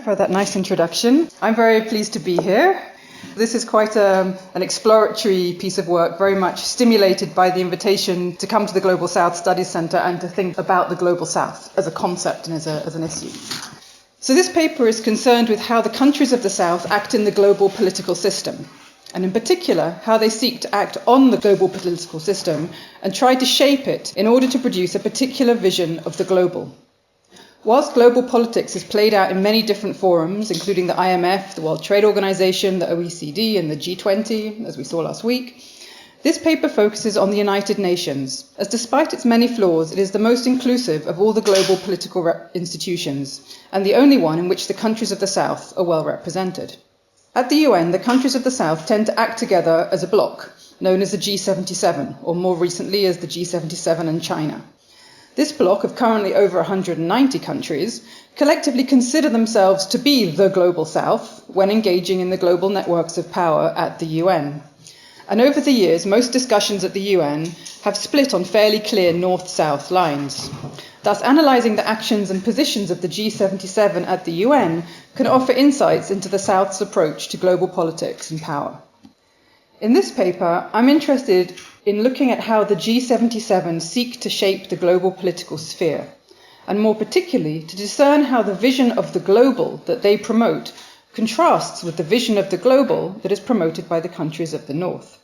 for that nice introduction. I'm very pleased to be here. This is quite an exploratory piece of work, very much stimulated by the invitation to come to the Global South Studies Centre and to think about the Global South as a concept and as an issue. So this paper is concerned with how the countries of the South act in the global political system, and in particular, how they seek to act on the global political system and try to shape it in order to produce a particular vision of the global. Whilst global politics is played out in many different forums, including the IMF, the World Trade Organization, the OECD, and the G20, as we saw last week, this paper focuses on the United Nations, as despite its many flaws, it is the most inclusive of all the global political institutions, and the only one in which the countries of the South are well represented. At the UN, the countries of the South tend to act together as a bloc, known as the G77, or more recently as the G77 and China. This bloc of currently over 190 countries collectively consider themselves to be the Global South when engaging in the global networks of power at the UN. And over the years, most discussions at the UN have split on fairly clear north-south lines. Thus, analysing the actions and positions of the G77 at the UN can offer insights into the South's approach to global politics and power. In this paper, I'm interested in looking at how the G77 seek to shape the global political sphere, and more particularly to discern how the vision of the global that they promote contrasts with the vision of the global that is promoted by the countries of the North.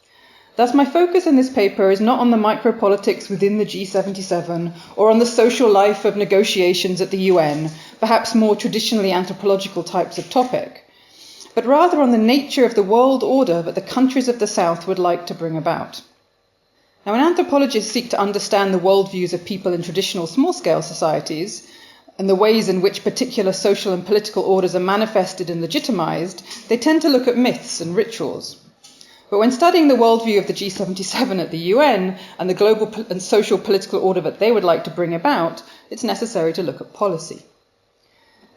Thus, my focus in this paper is not on the micropolitics within the G77 or on the social life of negotiations at the UN, perhaps more traditionally anthropological types of topic, but rather on the nature of the world order that the countries of the South would like to bring about. Now, when anthropologists seek to understand the worldviews of people in traditional small-scale societies and the ways in which particular social and political orders are manifested and legitimized, they tend to look at myths and rituals. But when studying the worldview of the G77 at the UN and the global and social political order that they would like to bring about, it's necessary to look at policy.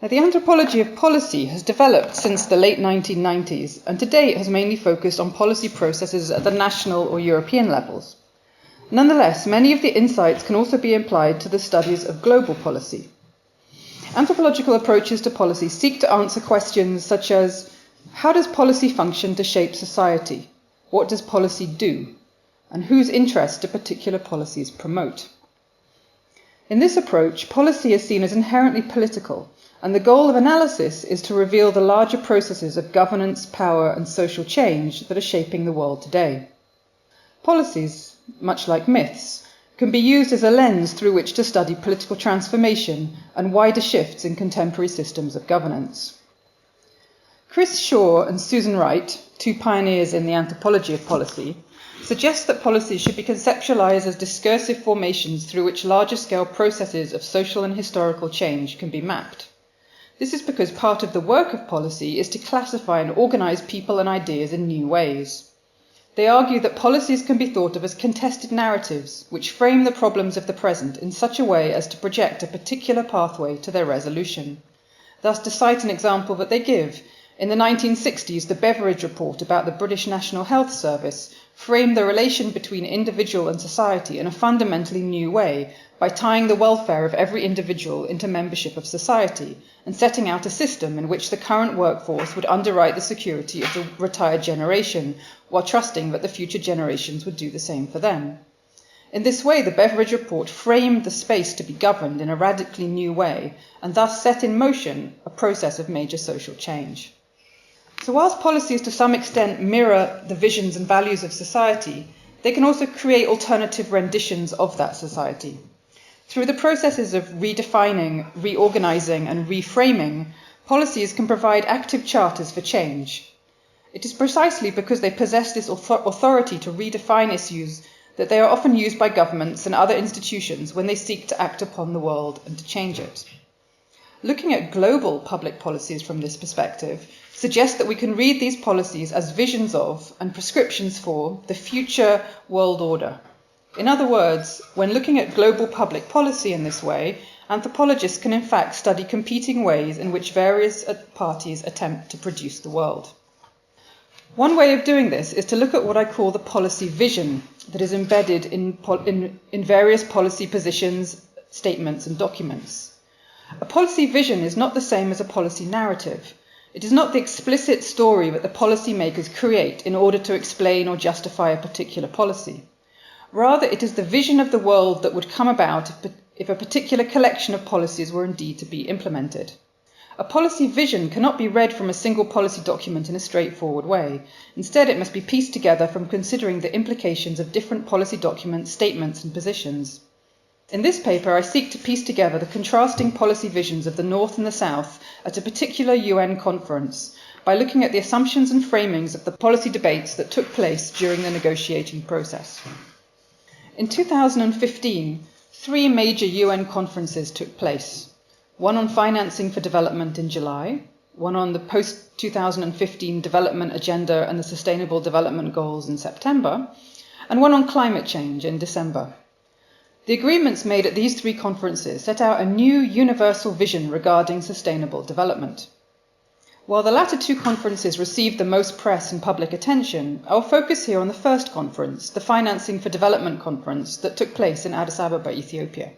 Now, the anthropology of policy has developed since the late 1990s, and to date has mainly focused on policy processes at the national or European levels. Nonetheless, many of the insights can also be applied to the studies of global policy. Anthropological approaches to policy seek to answer questions such as, how does policy function to shape society? What does policy do? And whose interests do particular policies promote? In this approach, policy is seen as inherently political, and the goal of analysis is to reveal the larger processes of governance, power, and social change that are shaping the world today. Policies, much like myths, can be used as a lens through which to study political transformation and wider shifts in contemporary systems of governance. Chris Shaw and Susan Wright, two pioneers in the anthropology of policy, suggest that policies should be conceptualized as discursive formations through which larger-scale processes of social and historical change can be mapped. This is because part of the work of policy is to classify and organize people and ideas in new ways. They argue that policies can be thought of as contested narratives which frame the problems of the present in such a way as to project a particular pathway to their resolution. Thus, to cite an example that they give, in the 1960s, the Beveridge Report about the British National Health Service framed the relation between individual and society in a fundamentally new way by tying the welfare of every individual into membership of society and setting out a system in which the current workforce would underwrite the security of the retired generation while trusting that the future generations would do the same for them. In this way, the Beveridge Report framed the space to be governed in a radically new way and thus set in motion a process of major social change. So whilst policies to some extent mirror the visions and values of society, they can also create alternative renditions of that society. Through the processes of redefining, reorganizing, and reframing, policies can provide active charters for change. It is precisely because they possess this authority to redefine issues that they are often used by governments and other institutions when they seek to act upon the world and to change it. Looking at global public policies from this perspective suggests that we can read these policies as visions of and prescriptions for the future world order. In other words, when looking at global public policy in this way, anthropologists can in fact study competing ways in which various parties attempt to produce the world. One way of doing this is to look at what I call the policy vision that is embedded in various policy positions, statements, and documents. A policy vision is not the same as a policy narrative. It is not the explicit story that the policymakers create in order to explain or justify a particular policy. Rather, it is the vision of the world that would come about if a particular collection of policies were indeed to be implemented. A policy vision cannot be read from a single policy document in a straightforward way. Instead, it must be pieced together from considering the implications of different policy documents, statements, and positions. In this paper, I seek to piece together the contrasting policy visions of the North and the South at a particular UN conference by looking at the assumptions and framings of the policy debates that took place during the negotiating process. In 2015, 3 major UN conferences took place. One on financing for development in July, one on the post-2015 development agenda and the Sustainable Development Goals in September, and one on climate change in December. The agreements made at these 3 conferences set out a new universal vision regarding sustainable development. While the latter 2 conferences received the most press and public attention, I will focus here on the first conference, the Financing for Development Conference, that took place in Addis Abeba, Ethiopia.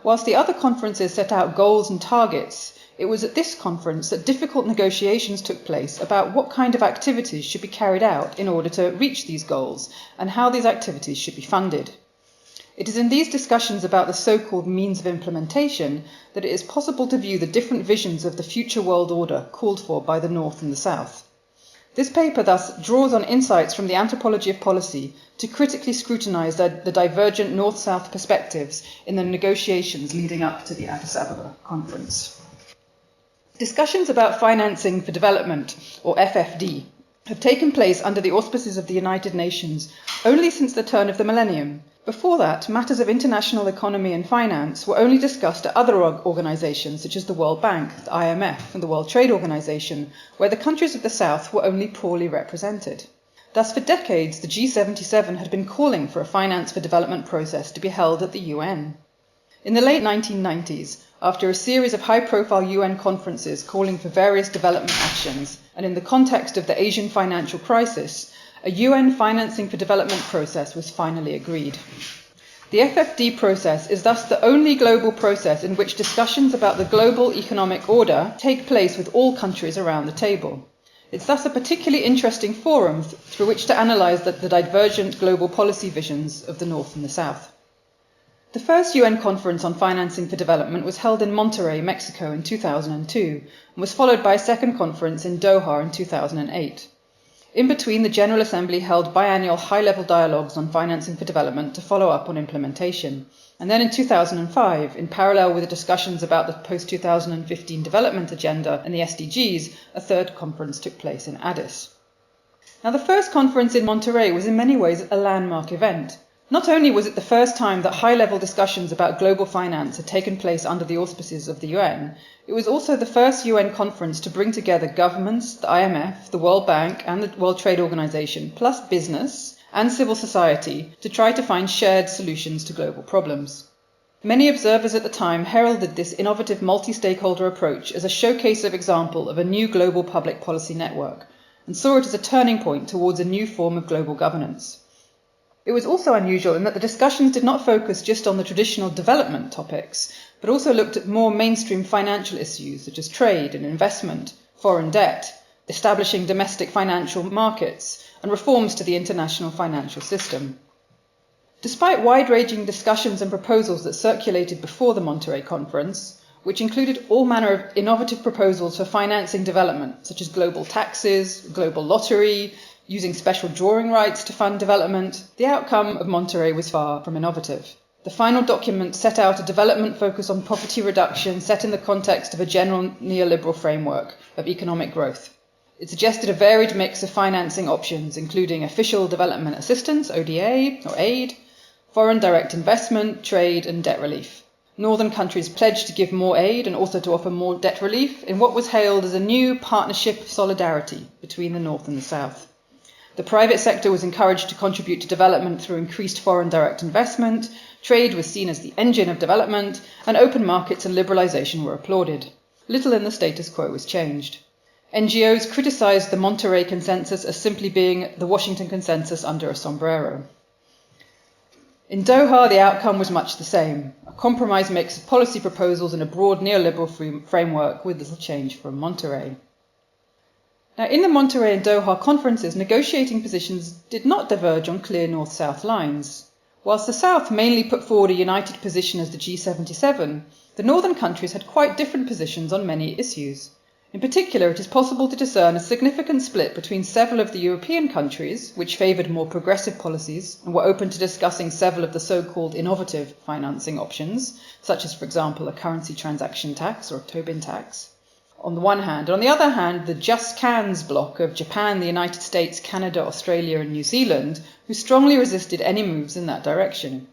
Whilst the other conferences set out goals and targets, it was at this conference that difficult negotiations took place about what kind of activities should be carried out in order to reach these goals and how these activities should be funded. It is in these discussions about the so-called means of implementation that it is possible to view the different visions of the future world order called for by the North and the South. This paper thus draws on insights from the anthropology of policy to critically scrutinise the divergent North-South perspectives in the negotiations leading up to the Addis Abeba conference. Discussions about financing for development, or FFD, have taken place under the auspices of the United Nations only since the turn of the millennium. Before that, matters of international economy and finance were only discussed at other organisations such as the World Bank, the IMF, and the World Trade Organization, where the countries of the South were only poorly represented. Thus, for decades, the G77 had been calling for a finance for development process to be held at the UN. In the late 1990s, after a series of high-profile UN conferences calling for various development actions, and in the context of the Asian financial crisis, a UN financing for development process was finally agreed. The FFD process is thus the only global process in which discussions about the global economic order take place with all countries around the table. It's thus a particularly interesting forum through which to analyse the divergent global policy visions of the North and the South. The first UN conference on financing for development was held in Monterrey, Mexico in 2002, and was followed by a second conference in Doha in 2008. In between, the General Assembly held biannual high-level dialogues on financing for development to follow up on implementation. And then in 2005, in parallel with the discussions about the post-2015 development agenda and the SDGs, a third conference took place in Addis. Now, the first conference in Monterrey was in many ways a landmark event. Not only was it the first time that high-level discussions about global finance had taken place under the auspices of the UN, it was also the first UN conference to bring together governments, the IMF, the World Bank and the World Trade Organization, plus business and civil society to try to find shared solutions to global problems. Many observers at the time heralded this innovative multi-stakeholder approach as a showcase of example of a new global public policy network and saw it as a turning point towards a new form of global governance. It was also unusual in that the discussions did not focus just on the traditional development topics, but also looked at more mainstream financial issues such as trade and investment, foreign debt, establishing domestic financial markets, and reforms to the international financial system. Despite wide-ranging discussions and proposals that circulated before the Monterrey conference, which included all manner of innovative proposals for financing development, such as global taxes, global lottery, using special drawing rights to fund development, the outcome of Monterrey was far from innovative. The final document set out a development focus on poverty reduction set in the context of a general neoliberal framework of economic growth. It suggested a varied mix of financing options, including official development assistance, ODA, or aid, foreign direct investment, trade, and debt relief. Northern countries pledged to give more aid and also to offer more debt relief in what was hailed as a new partnership of solidarity between the North and the South. The private sector was encouraged to contribute to development through increased foreign direct investment, trade was seen as the engine of development, and open markets and liberalisation were applauded. Little in the status quo was changed. NGOs criticised the Monterrey Consensus as simply being the Washington Consensus under a sombrero. In Doha, the outcome was much the same, a compromise mix of policy proposals and a broad neoliberal framework with little change from Monterrey. Now, in the Monterrey and Doha conferences, negotiating positions did not diverge on clear north-south lines. Whilst the South mainly put forward a united position as the G77, the northern countries had quite different positions on many issues. In particular, it is possible to discern a significant split between several of the European countries, which favoured more progressive policies and were open to discussing several of the so-called innovative financing options, such as, for example, a currency transaction tax or a Tobin tax, on the one hand. On the other hand, the Just Cans bloc of Japan, the United States, Canada, Australia and New Zealand, who strongly resisted any moves in that direction.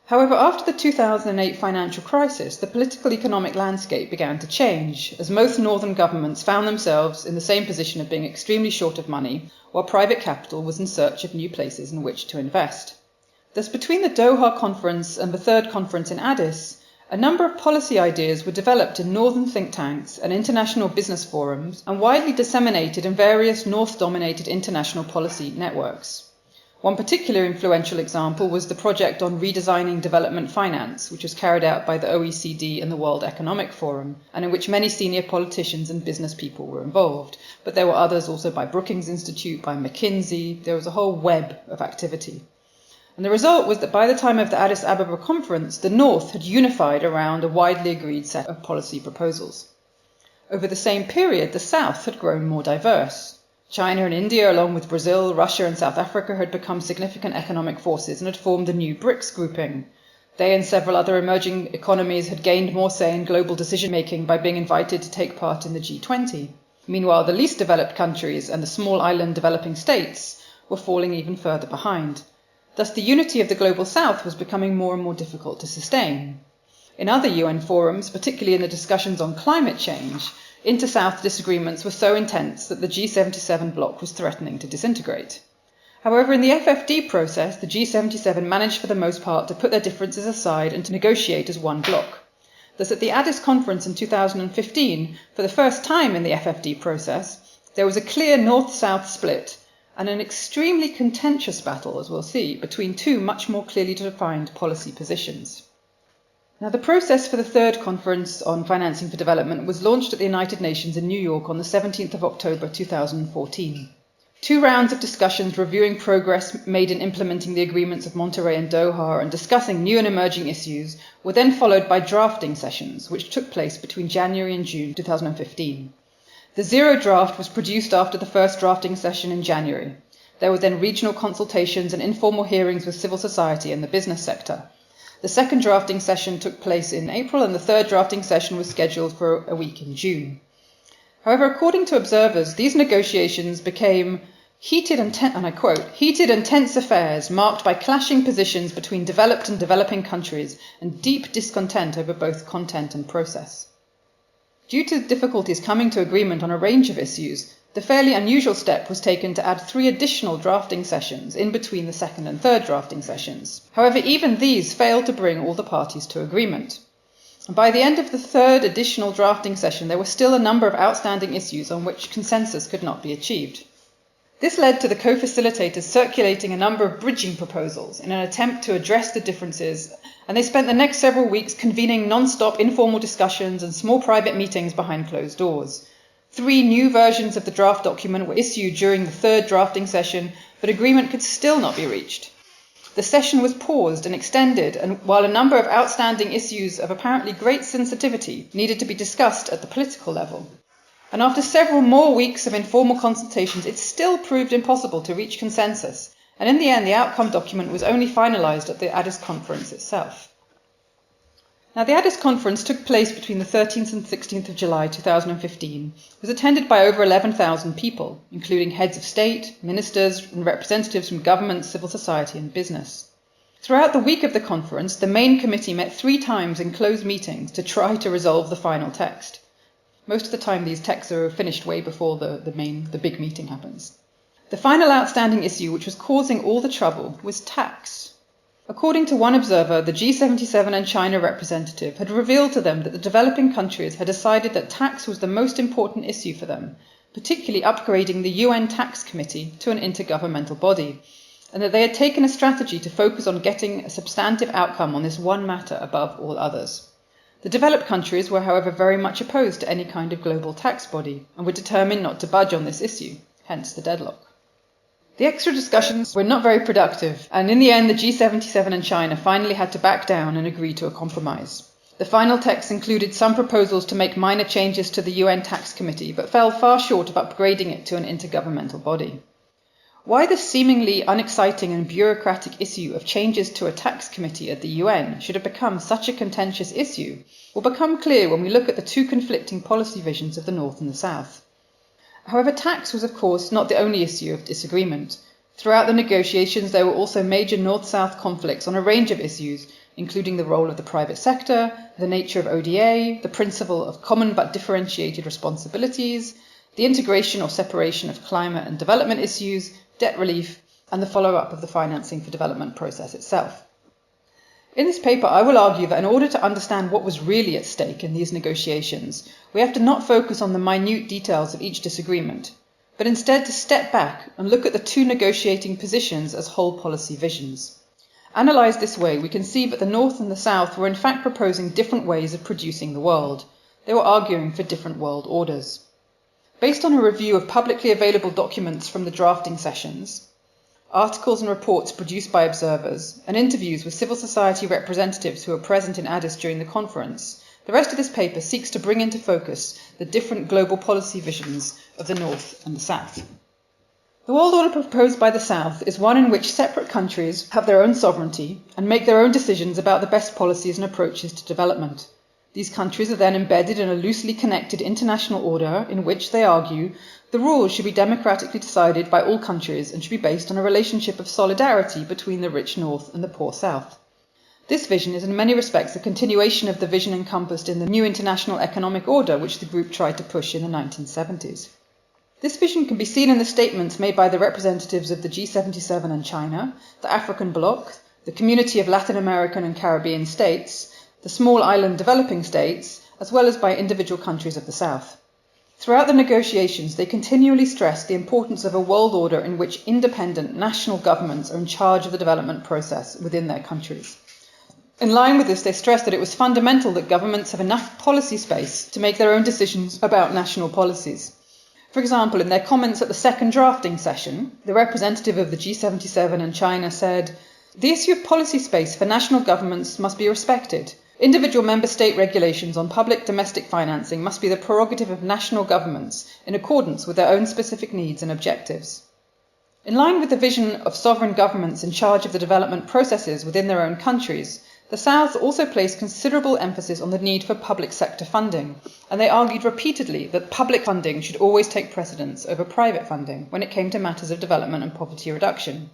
However, after the 2008 financial crisis, the political economic landscape began to change, as most northern governments found themselves in the same position of being extremely short of money, while private capital was in search of new places in which to invest. Thus, between the Doha conference and the third conference in Addis, a number of policy ideas were developed in northern think tanks and international business forums and widely disseminated in various north-dominated international policy networks. One particular influential example was the project on redesigning development finance, which was carried out by the OECD and the World Economic Forum, and in which many senior politicians and business people were involved. But there were others also by Brookings Institute, by McKinsey. There was a whole web of activity. And the result was that by the time of the Addis Abeba conference, the North had unified around a widely agreed set of policy proposals. Over the same period, the South had grown more diverse. China and India, along with Brazil, Russia and South Africa, had become significant economic forces and had formed the new BRICS grouping. They and several other emerging economies had gained more say in global decision-making by being invited to take part in the G20. Meanwhile, the least developed countries and the small island developing states were falling even further behind. Thus, the unity of the global South was becoming more and more difficult to sustain. In other UN forums, particularly in the discussions on climate change, inter-South disagreements were so intense that the G77 bloc was threatening to disintegrate. However, in the FFD process, the G77 managed for the most part to put their differences aside and to negotiate as one bloc. Thus, at the Addis conference in 2015, for the first time in the FFD process, there was a clear north-south split and an extremely contentious battle, as we'll see, between two much more clearly defined policy positions. Now, the process for the third conference on financing for development was launched at the United Nations in New York on the 17th of October 2014. 2 rounds of discussions reviewing progress made in implementing the agreements of Monterrey and Doha and discussing new and emerging issues were then followed by drafting sessions, which took place between January and June 2015. The zero draft was produced after the first drafting session in January. There were then regional consultations and informal hearings with civil society and the business sector. The second drafting session took place in April, and the third drafting session was scheduled for a week in June. However, according to observers, these negotiations became heated and tense affairs marked by clashing positions between developed and developing countries and deep discontent over both content and process. Due to difficulties coming to agreement on a range of issues, the fairly unusual step was taken to add 3 additional drafting sessions in between the second and third drafting sessions. However, even these failed to bring all the parties to agreement. And by the end of the third additional drafting session, there were still a number of outstanding issues on which consensus could not be achieved. This led to the co-facilitators circulating a number of bridging proposals in an attempt to address the differences, and they spent the next several weeks convening non-stop informal discussions and small private meetings behind closed doors. 3 new versions of the draft document were issued during the third drafting session, but agreement could still not be reached. The session was paused and extended, and while a number of outstanding issues of apparently great sensitivity needed to be discussed at the political level. And after several more weeks of informal consultations, it still proved impossible to reach consensus, and in the end the outcome document was only finalised at the Addis conference itself. Now, the Addis conference took place between the 13th and 16th of July 2015, was attended by over 11,000 people, including heads of state, ministers and representatives from government, civil society and business. Throughout the week of the conference, the main committee met 3 times in closed meetings to try to resolve the final text. Most of the time these texts are finished way before the big meeting happens. The final outstanding issue, which was causing all the trouble, was tax. According to one observer, the G77 and China representative had revealed to them that the developing countries had decided that tax was the most important issue for them, particularly upgrading the UN Tax Committee to an intergovernmental body, and that they had taken a strategy to focus on getting a substantive outcome on this one matter above all others. The developed countries were, however, very much opposed to any kind of global tax body and were determined not to budge on this issue, hence the deadlock. The extra discussions were not very productive, and in the end the G77 and China finally had to back down and agree to a compromise. The final text included some proposals to make minor changes to the UN Tax Committee, but fell far short of upgrading it to an intergovernmental body. Why the seemingly unexciting and bureaucratic issue of changes to a tax committee at the UN should have become such a contentious issue will become clear when we look at the two conflicting policy visions of the North and the South. However, tax was of course not the only issue of disagreement. Throughout the negotiations there were also major North-South conflicts on a range of issues, including the role of the private sector, the nature of ODA, the principle of common but differentiated responsibilities, the integration or separation of climate and development issues, debt relief, and the follow-up of the financing for development process itself. In this paper, I will argue that in order to understand what was really at stake in these negotiations, we have to not focus on the minute details of each disagreement, but instead to step back and look at the two negotiating positions as whole policy visions. Analysed this way, we can see that the North and the South were in fact proposing different ways of producing the world. They were arguing for different world orders. Based on a review of publicly available documents from the drafting sessions, articles and reports produced by observers, and interviews with civil society representatives who were present in Addis during the conference, the rest of this paper seeks to bring into focus the different global policy visions of the North and the South. The world order proposed by the South is one in which separate countries have their own sovereignty and make their own decisions about the best policies and approaches to development. These countries are then embedded in a loosely connected international order in which, they argue, the rules should be democratically decided by all countries and should be based on a relationship of solidarity between the rich North and the poor South. This vision is in many respects a continuation of the vision encompassed in the new international economic order which the group tried to push in the 1970s. This vision can be seen in the statements made by the representatives of the G77 and China, the African bloc, the Community of Latin American and Caribbean States, the small island developing states, as well as by individual countries of the South. Throughout the negotiations, they continually stressed the importance of a world order in which independent national governments are in charge of the development process within their countries. In line with this, they stressed that it was fundamental that governments have enough policy space to make their own decisions about national policies. For example, in their comments at the second drafting session, the representative of the G77 and China said, "The issue of policy space for national governments must be respected. Individual member state regulations on public domestic financing must be the prerogative of national governments in accordance with their own specific needs and objectives." In line with the vision of sovereign governments in charge of the development processes within their own countries, the South also placed considerable emphasis on the need for public sector funding, and they argued repeatedly that public funding should always take precedence over private funding when it came to matters of development and poverty reduction.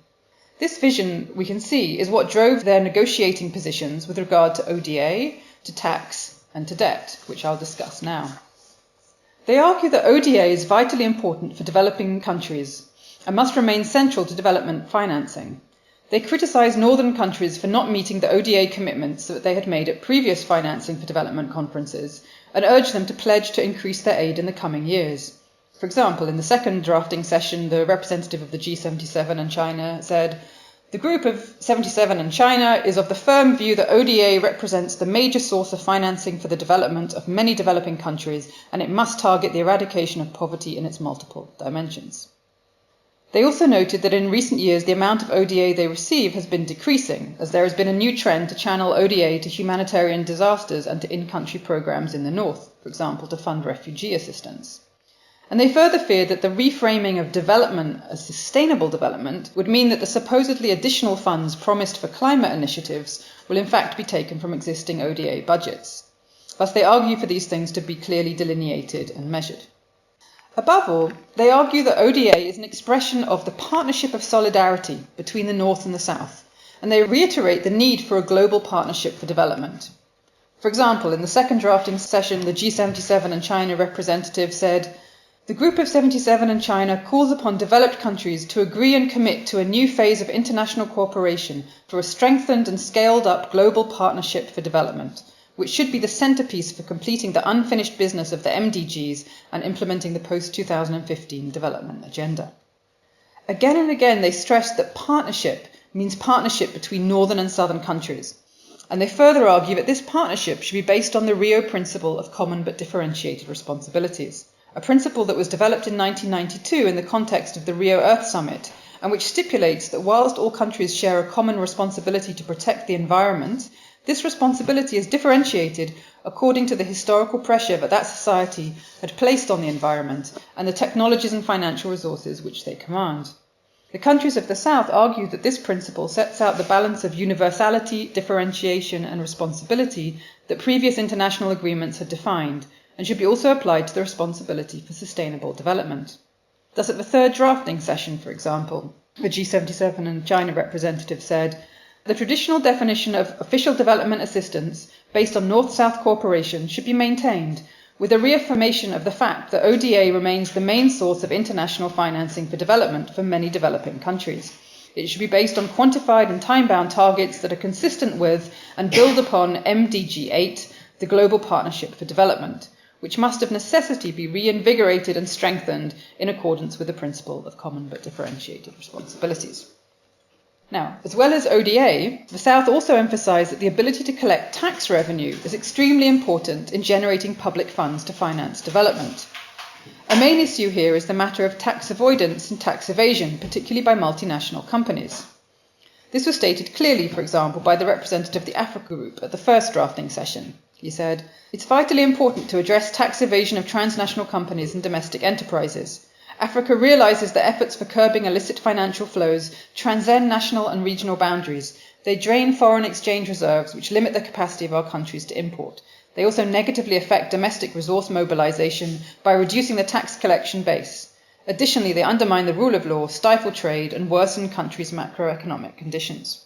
This vision, we can see, is what drove their negotiating positions with regard to ODA, to tax, and to debt, which I'll discuss now. They argue that ODA is vitally important for developing countries and must remain central to development financing. They criticise northern countries for not meeting the ODA commitments that they had made at previous financing for development conferences and urge them to pledge to increase their aid in the coming years. For example, in the second drafting session, the representative of the G77 and China said, "The group of 77 and China is of the firm view that ODA represents the major source of financing for the development of many developing countries, and it must target the eradication of poverty in its multiple dimensions." They also noted that in recent years the amount of ODA they receive has been decreasing, as there has been a new trend to channel ODA to humanitarian disasters and to in-country programs in the north, for example to fund refugee assistance. And they further feared that the reframing of development as sustainable development would mean that the supposedly additional funds promised for climate initiatives will in fact be taken from existing ODA budgets. Thus they argue for these things to be clearly delineated and measured. Above all, they argue that ODA is an expression of the partnership of solidarity between the North and the South, and they reiterate the need for a global partnership for development. For example, in the second drafting session, the G77 and China representative said, "The group of 77 and China calls upon developed countries to agree and commit to a new phase of international cooperation for a strengthened and scaled-up global partnership for development, which should be the centerpiece for completing the unfinished business of the MDGs and implementing the post-2015 development agenda." Again and again, they stressed that partnership means partnership between northern and southern countries. And they further argue that this partnership should be based on the Rio principle of common but differentiated responsibilities, a principle that was developed in 1992 in the context of the Rio Earth Summit, and which stipulates that whilst all countries share a common responsibility to protect the environment, this responsibility is differentiated according to the historical pressure that society had placed on the environment and the technologies and financial resources which they command. The countries of the South argue that this principle sets out the balance of universality, differentiation and responsibility that previous international agreements had defined, and should be also applied to the responsibility for sustainable development. Thus, at the third drafting session, for example, the G77 and China representative said, the traditional definition of official development assistance based on North-South cooperation should be maintained, with a reaffirmation of the fact that ODA remains the main source of international financing for development for many developing countries. It should be based on quantified and time-bound targets that are consistent with and build upon MDG 8, the Global Partnership for Development, which must of necessity be reinvigorated and strengthened in accordance with the principle of common but differentiated responsibilities. Now, as well as ODA, the South also emphasised that the ability to collect tax revenue is extremely important in generating public funds to finance development. A main issue here is the matter of tax avoidance and tax evasion, particularly by multinational companies. This was stated clearly, for example, by the representative of the Africa Group at the first drafting session. He said, "It's vitally important to address tax evasion of transnational companies and domestic enterprises. Africa realises that efforts for curbing illicit financial flows transcend national and regional boundaries. They drain foreign exchange reserves, which limit the capacity of our countries to import. They also negatively affect domestic resource mobilisation by reducing the tax collection base. Additionally, they undermine the rule of law, stifle trade, and worsen countries' macroeconomic conditions."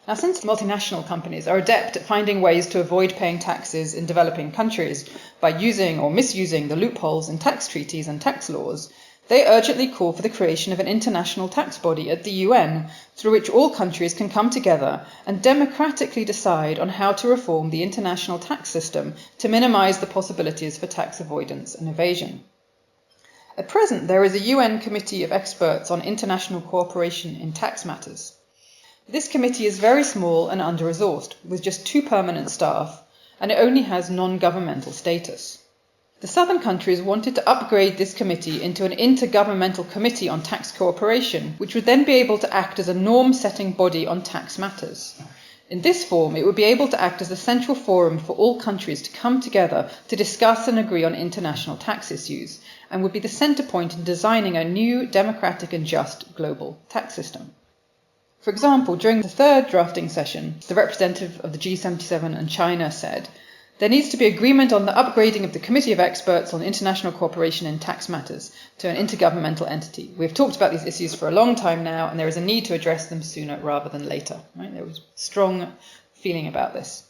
Now, since multinational companies are adept at finding ways to avoid paying taxes in developing countries by using or misusing the loopholes in tax treaties and tax laws, they urgently call for the creation of an international tax body at the UN, through which all countries can come together and democratically decide on how to reform the international tax system to minimise the possibilities for tax avoidance and evasion. At present, there is a UN Committee of Experts on International Cooperation in Tax Matters. This committee is very small and under-resourced, with just 2 permanent staff, and it only has non-governmental status. The southern countries wanted to upgrade this committee into an intergovernmental committee on tax cooperation, which would then be able to act as a norm-setting body on tax matters. In this form, it would be able to act as a central forum for all countries to come together to discuss and agree on international tax issues, and would be the centre point in designing a new, democratic and just global tax system. For example, during the third drafting session, the representative of the G77 and China said, "There needs to be agreement on the upgrading of the Committee of Experts on International Cooperation in Tax Matters to an intergovernmental entity. We've talked about these issues for a long time now, and there is a need to address them sooner rather than later." Right? There was strong feeling about this.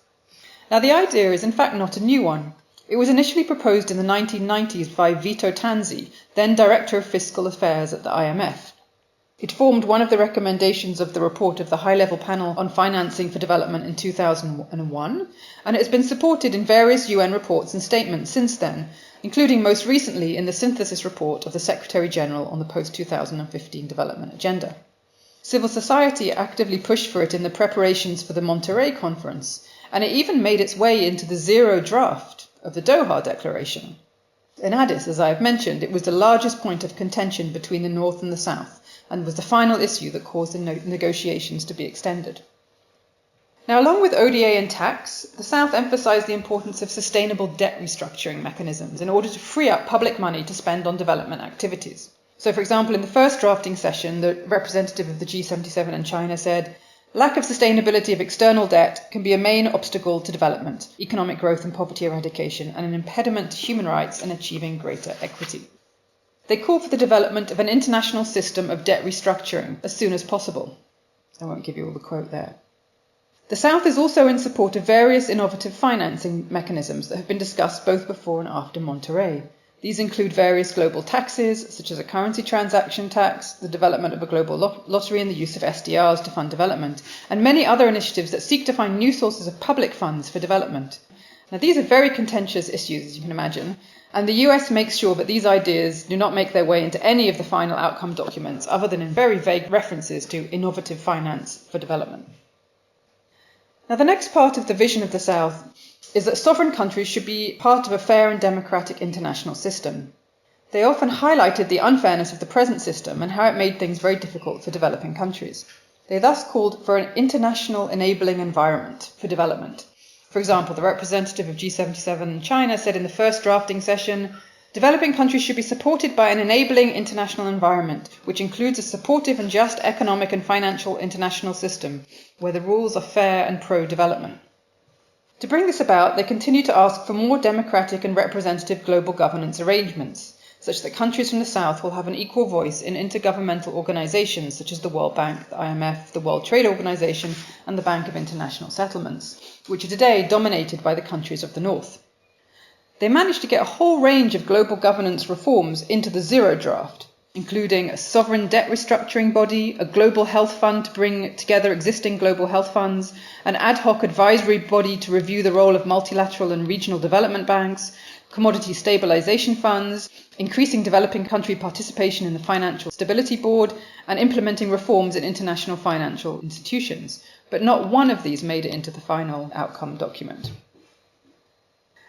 Now, the idea is in fact not a new one. It was initially proposed in the 1990s by Vito Tanzi, then Director of Fiscal Affairs at the IMF. It formed one of the recommendations of the report of the High-Level Panel on Financing for Development in 2001, and it has been supported in various UN reports and statements since then, including most recently in the synthesis report of the Secretary-General on the post-2015 development agenda. Civil society actively pushed for it in the preparations for the Monterrey conference, and it even made its way into the zero draft of the Doha Declaration. In Addis, as I have mentioned, it was the largest point of contention between the North and the South, and was the final issue that caused the negotiations to be extended. Now, along with ODA and tax, the South emphasised the importance of sustainable debt restructuring mechanisms in order to free up public money to spend on development activities. So, for example, in the first drafting session, the representative of the G77 and China said, "Lack of sustainability of external debt can be a main obstacle to development, economic growth and poverty eradication, and an impediment to human rights and achieving greater equity." They call for the development of an international system of debt restructuring as soon as possible. I won't give you all the quote there. The South is also in support of various innovative financing mechanisms that have been discussed both before and after Monterrey. These include various global taxes, such as a currency transaction tax, the development of a global lottery and the use of SDRs to fund development, and many other initiatives that seek to find new sources of public funds for development. Now, these are very contentious issues, as you can imagine, and the US makes sure that these ideas do not make their way into any of the final outcome documents, other than in very vague references to innovative finance for development. Now, the next part of the vision of the South is that sovereign countries should be part of a fair and democratic international system. They often highlighted the unfairness of the present system and how it made things very difficult for developing countries. They thus called for an international enabling environment for development. For example, the representative of G77 in China said in the first drafting session, developing countries should be supported by an enabling international environment, which includes a supportive and just economic and financial international system, where the rules are fair and pro-development. To bring this about, they continue to ask for more democratic and representative global governance arrangements, such that countries from the South will have an equal voice in intergovernmental organizations such as the World Bank, the IMF, the World Trade Organization, and the Bank of International Settlements, which are today dominated by the countries of the North. They managed to get a whole range of global governance reforms into the zero draft, including a sovereign debt restructuring body, a global health fund to bring together existing global health funds, an ad hoc advisory body to review the role of multilateral and regional development banks, commodity stabilization funds, increasing developing country participation in the Financial Stability Board, and implementing reforms in international financial institutions. But not one of these made it into the final outcome document.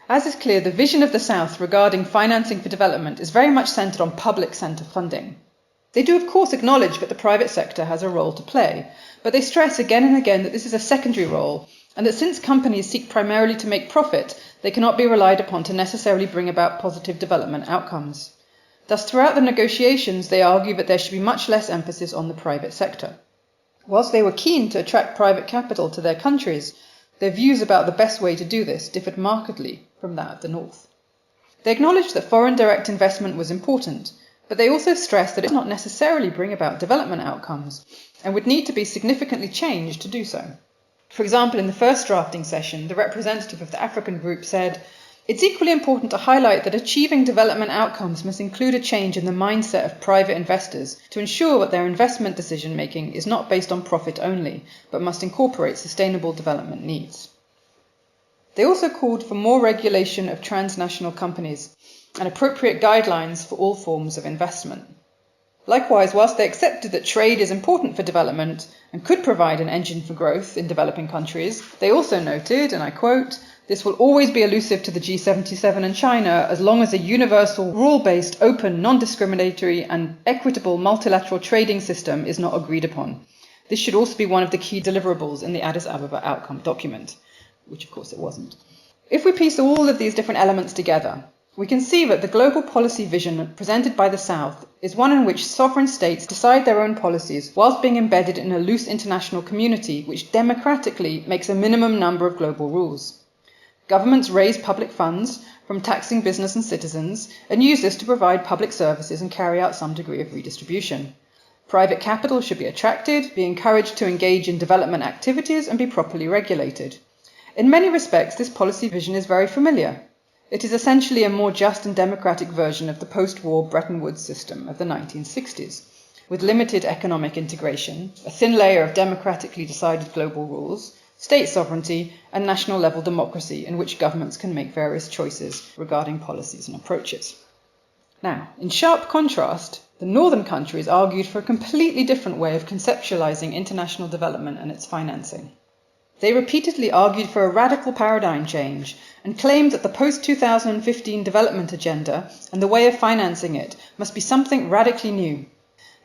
As is clear, the vision of the South regarding financing for development is very much centred on public centre funding. They do, of course, acknowledge that the private sector has a role to play, but they stress again and again that this is a secondary role, and that since companies seek primarily to make profit, they cannot be relied upon to necessarily bring about positive development outcomes. Thus, throughout the negotiations, they argue that there should be much less emphasis on the private sector. Whilst they were keen to attract private capital to their countries, their views about the best way to do this differed markedly from that of the North. They acknowledged that foreign direct investment was important, but they also stressed that it did not necessarily bring about development outcomes and would need to be significantly changed to do so. For example, in the first drafting session, the representative of the African group said, "It's equally important to highlight that achieving development outcomes must include a change in the mindset of private investors to ensure that their investment decision-making is not based on profit only, but must incorporate sustainable development needs." They also called for more regulation of transnational companies and appropriate guidelines for all forms of investment. Likewise, whilst they accepted that trade is important for development and could provide an engine for growth in developing countries, they also noted, and I quote, "This will always be elusive to the G77 and China as long as a universal, rule-based, open, non-discriminatory and equitable multilateral trading system is not agreed upon. This should also be one of the key deliverables in the Addis Abeba outcome document," which of course it wasn't. If we piece all of these different elements together, we can see that the global policy vision presented by the South is one in which sovereign states decide their own policies whilst being embedded in a loose international community which democratically makes a minimum number of global rules. Governments raise public funds from taxing business and citizens and use this to provide public services and carry out some degree of redistribution. Private capital should be attracted, be encouraged to engage in development activities and be properly regulated. In many respects, this policy vision is very familiar. It is essentially a more just and democratic version of the post-war Bretton Woods system of the 1960s, with limited economic integration, a thin layer of democratically decided global rules, state sovereignty, and national-level democracy in which governments can make various choices regarding policies and approaches. Now, in sharp contrast, the northern countries argued for a completely different way of conceptualizing international development and its financing. They repeatedly argued for a radical paradigm change and claimed that the post-2015 development agenda and the way of financing it must be something radically new.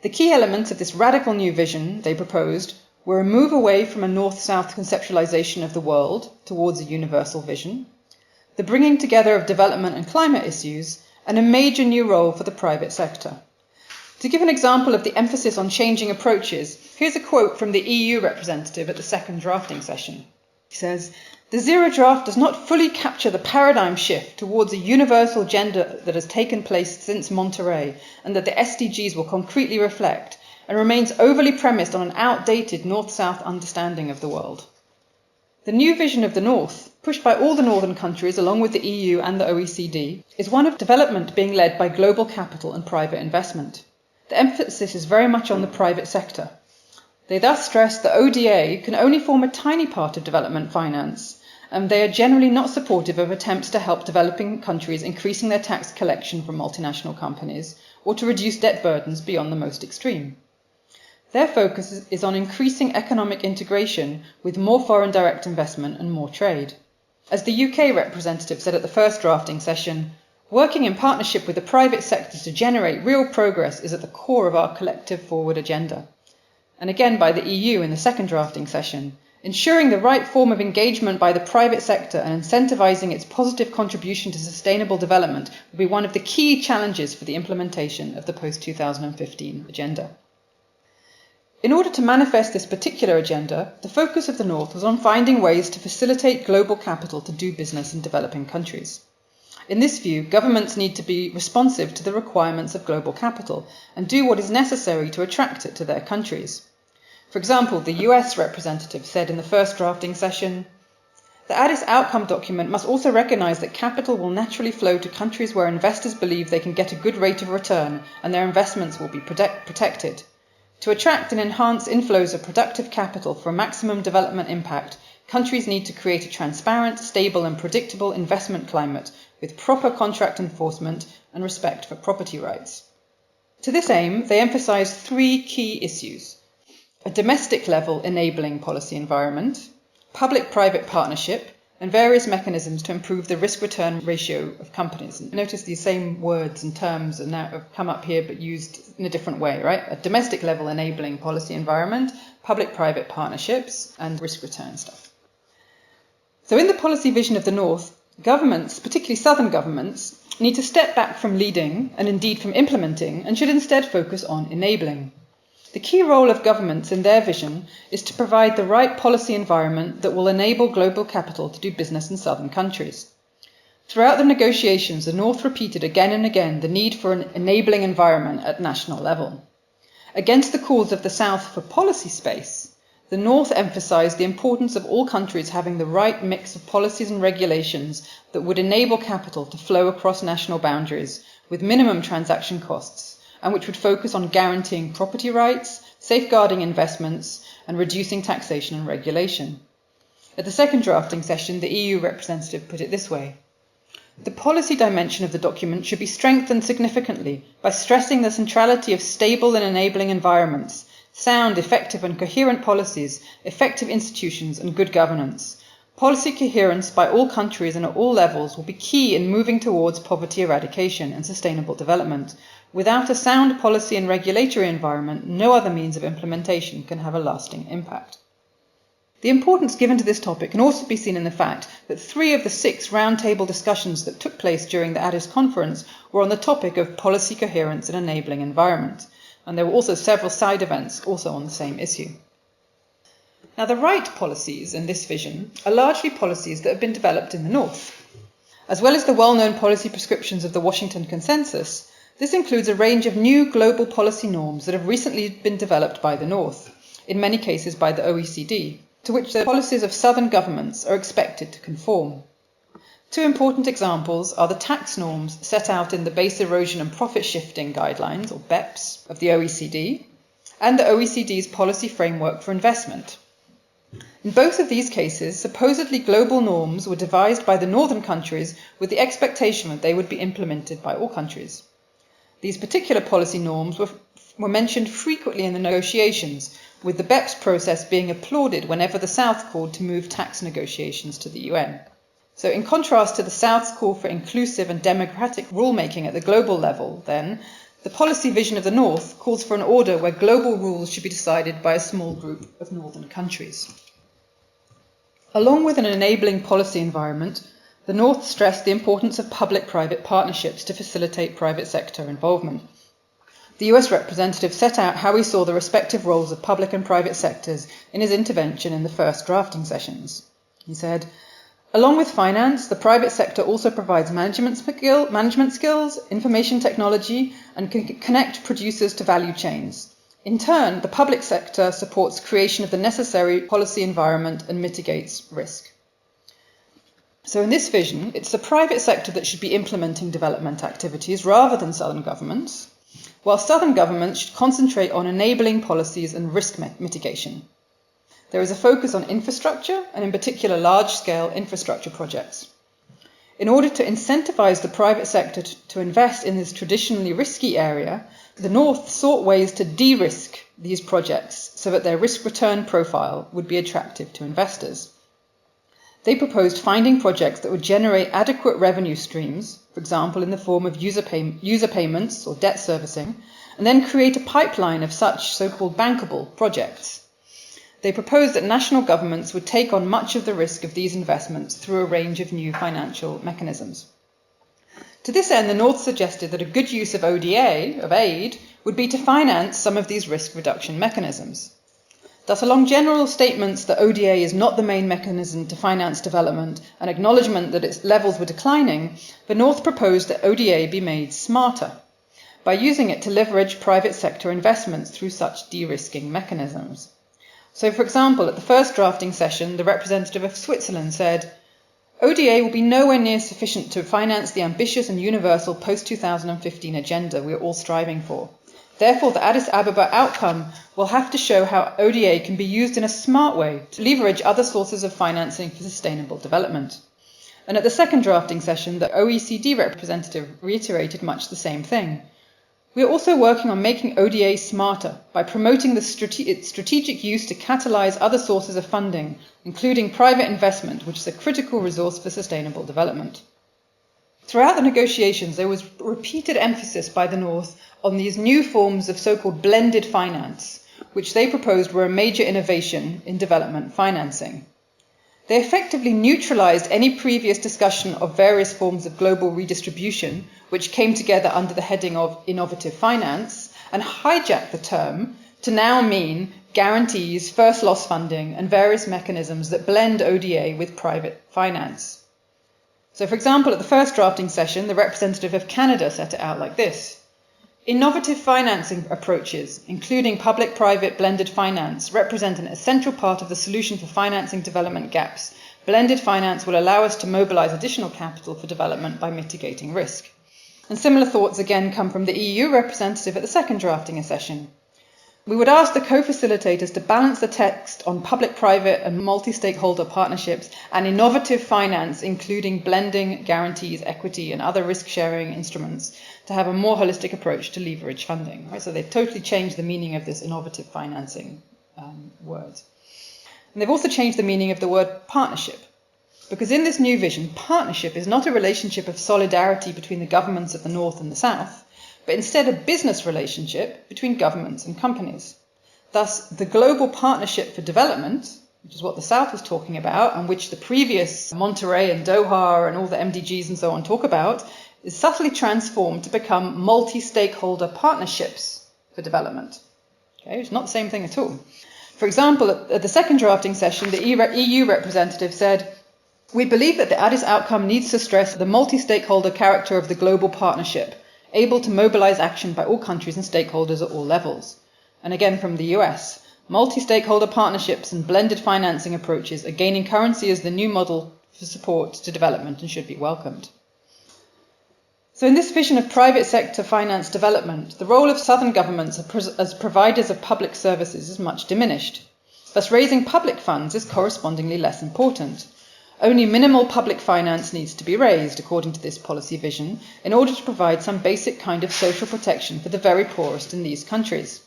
The key elements of this radical new vision, they proposed, were a move away from a north-south conceptualization of the world towards a universal vision, the bringing together of development and climate issues, and a major new role for the private sector. To give an example of the emphasis on changing approaches, here's a quote from the EU representative at the second drafting session. He says, "The zero draft does not fully capture the paradigm shift towards a universal agenda that has taken place since Monterey and that the SDGs will concretely reflect, and remains overly premised on an outdated north-south understanding of the world." The new vision of the North, pushed by all the northern countries along with the EU and the OECD, is one of development being led by global capital and private investment. The emphasis is very much on the private sector. They thus stress that ODA can only form a tiny part of development finance, and they are generally not supportive of attempts to help developing countries increasing their tax collection from multinational companies or to reduce debt burdens beyond the most extreme. Their focus is on increasing economic integration with more foreign direct investment and more trade. As the UK representative said at the first drafting session, working in partnership with the private sector to generate real progress is at the core of our collective forward agenda. And again by the EU in the second drafting session, ensuring the right form of engagement by the private sector and incentivising its positive contribution to sustainable development will be one of the key challenges for the implementation of the post-2015 agenda. In order to manifest this particular agenda, the focus of the North was on finding ways to facilitate global capital to do business in developing countries. In this view, governments need to be responsive to the requirements of global capital and do what is necessary to attract it to their countries. For example, the US representative said in the first drafting session, "The Addis outcome document must also recognise that capital will naturally flow to countries where investors believe they can get a good rate of return and their investments will be protected. To attract and enhance inflows of productive capital for maximum development impact, countries need to create a transparent, stable and predictable investment climate with proper contract enforcement and respect for property rights." To this aim, they emphasised three key issues: a domestic level enabling policy environment, public-private partnership, and various mechanisms to improve the risk-return ratio of companies. And notice these same words and terms have come up here but used in a different way, right? A domestic level enabling policy environment, public-private partnerships, and risk-return stuff. So in the policy vision of the North, governments, particularly southern governments, need to step back from leading and indeed from implementing and should instead focus on enabling. The key role of governments in their vision is to provide the right policy environment that will enable global capital to do business in southern countries. Throughout the negotiations, the North repeated again and again the need for an enabling environment at national level. Against the calls of the South for policy space, the North emphasised the importance of all countries having the right mix of policies and regulations that would enable capital to flow across national boundaries with minimum transaction costs, and which would focus on guaranteeing property rights, safeguarding investments, and reducing taxation and regulation. At the second drafting session, the EU representative put it this way: "The policy dimension of the document should be strengthened significantly by stressing the centrality of stable and enabling environments, sound, effective and coherent policies, effective institutions and good governance. Policy coherence by all countries and at all levels will be key in moving towards poverty eradication and sustainable development. Without a sound policy and regulatory environment, no other means of implementation can have a lasting impact." The importance given to this topic can also be seen in the fact that 3 of the 6 roundtable discussions that took place during the Addis conference were on the topic of policy coherence and enabling environment, and there were also several side events also on the same issue. Now, the right policies in this vision are largely policies that have been developed in the North. As well as the well-known policy prescriptions of the Washington Consensus, this includes a range of new global policy norms that have recently been developed by the North, in many cases by the OECD, to which the policies of southern governments are expected to conform. 2 important examples are the tax norms set out in the Base Erosion and Profit Shifting Guidelines, or BEPS, of the OECD, and the OECD's Policy Framework for Investment. In both of these cases, supposedly global norms were devised by the northern countries with the expectation that they would be implemented by all countries. These particular policy norms were mentioned frequently in the negotiations, with the BEPS process being applauded whenever the South called to move tax negotiations to the UN. So in contrast to the South's call for inclusive and democratic rulemaking at the global level, then, the policy vision of the North calls for an order where global rules should be decided by a small group of northern countries. Along with an enabling policy environment, the North stressed the importance of public-private partnerships to facilitate private sector involvement. The US representative set out how he saw the respective roles of public and private sectors in his intervention in the first drafting sessions. He said, "Along with finance, the private sector also provides management skills, information technology, and can connect producers to value chains. In turn, the public sector supports creation of the necessary policy environment and mitigates risk." So in this vision, it's the private sector that should be implementing development activities rather than southern governments, while southern governments should concentrate on enabling policies and risk mitigation. There is a focus on infrastructure, and in particular large-scale infrastructure projects. In order to incentivize the private sector to invest in this traditionally risky area, the North sought ways to de-risk these projects so that their risk-return profile would be attractive to investors. They proposed finding projects that would generate adequate revenue streams, for example in the form of user payments or debt servicing, and then create a pipeline of such so-called bankable projects. They proposed that national governments would take on much of the risk of these investments through a range of new financial mechanisms. To this end, the North suggested that a good use of ODA, of aid, would be to finance some of these risk reduction mechanisms. Thus, along general statements that ODA is not the main mechanism to finance development and acknowledgement that its levels were declining, the North proposed that ODA be made smarter by using it to leverage private sector investments through such de-risking mechanisms. So, for example, at the first drafting session, the representative of Switzerland said, ODA will be nowhere near sufficient to finance the ambitious and universal post-2015 agenda we are all striving for. Therefore, the Addis Abeba outcome will have to show how ODA can be used in a smart way to leverage other sources of financing for sustainable development. And at the second drafting session, the OECD representative reiterated much the same thing. We are also working on making ODA smarter by promoting its strategic use to catalyze other sources of funding, including private investment, which is a critical resource for sustainable development. Throughout the negotiations, there was repeated emphasis by the North on these new forms of so-called blended finance, which they proposed were a major innovation in development financing. They effectively neutralized any previous discussion of various forms of global redistribution, which came together under the heading of innovative finance, and hijacked the term to now mean guarantees, first loss funding, and various mechanisms that blend ODA with private finance. So, for example, at the first drafting session, the representative of Canada set it out like this. Innovative financing approaches, including public-private blended finance, represent an essential part of the solution for financing development gaps. Blended finance will allow us to mobilize additional capital for development by mitigating risk. And similar thoughts again come from the EU representative at the second drafting session. We would ask the co-facilitators to balance the text on public-private and multi-stakeholder partnerships and innovative finance, including blending, guarantees, equity, and other risk-sharing instruments, to have a more holistic approach to leverage funding. Right? So they've totally changed the meaning of this innovative financing word. And they've also changed the meaning of the word partnership, because in this new vision, partnership is not a relationship of solidarity between the governments of the North and the South, but instead a business relationship between governments and companies. Thus, the global partnership for development, which is what the South was talking about, and which the previous Monterey and Doha and all the MDGs and so on talk about, is subtly transformed to become multi-stakeholder partnerships for development. Okay, it's not the same thing at all. For example, at the second drafting session, the EU representative said, we believe that the Addis outcome needs to stress the multi-stakeholder character of the global partnership, able to mobilize action by all countries and stakeholders at all levels. And again from the US, multi-stakeholder partnerships and blended financing approaches are gaining currency as the new model for support to development and should be welcomed. So in this vision of private sector finance development, the role of southern governments as providers of public services is much diminished. Thus, raising public funds is correspondingly less important. Only minimal public finance needs to be raised, according to this policy vision, in order to provide some basic kind of social protection for the very poorest in these countries.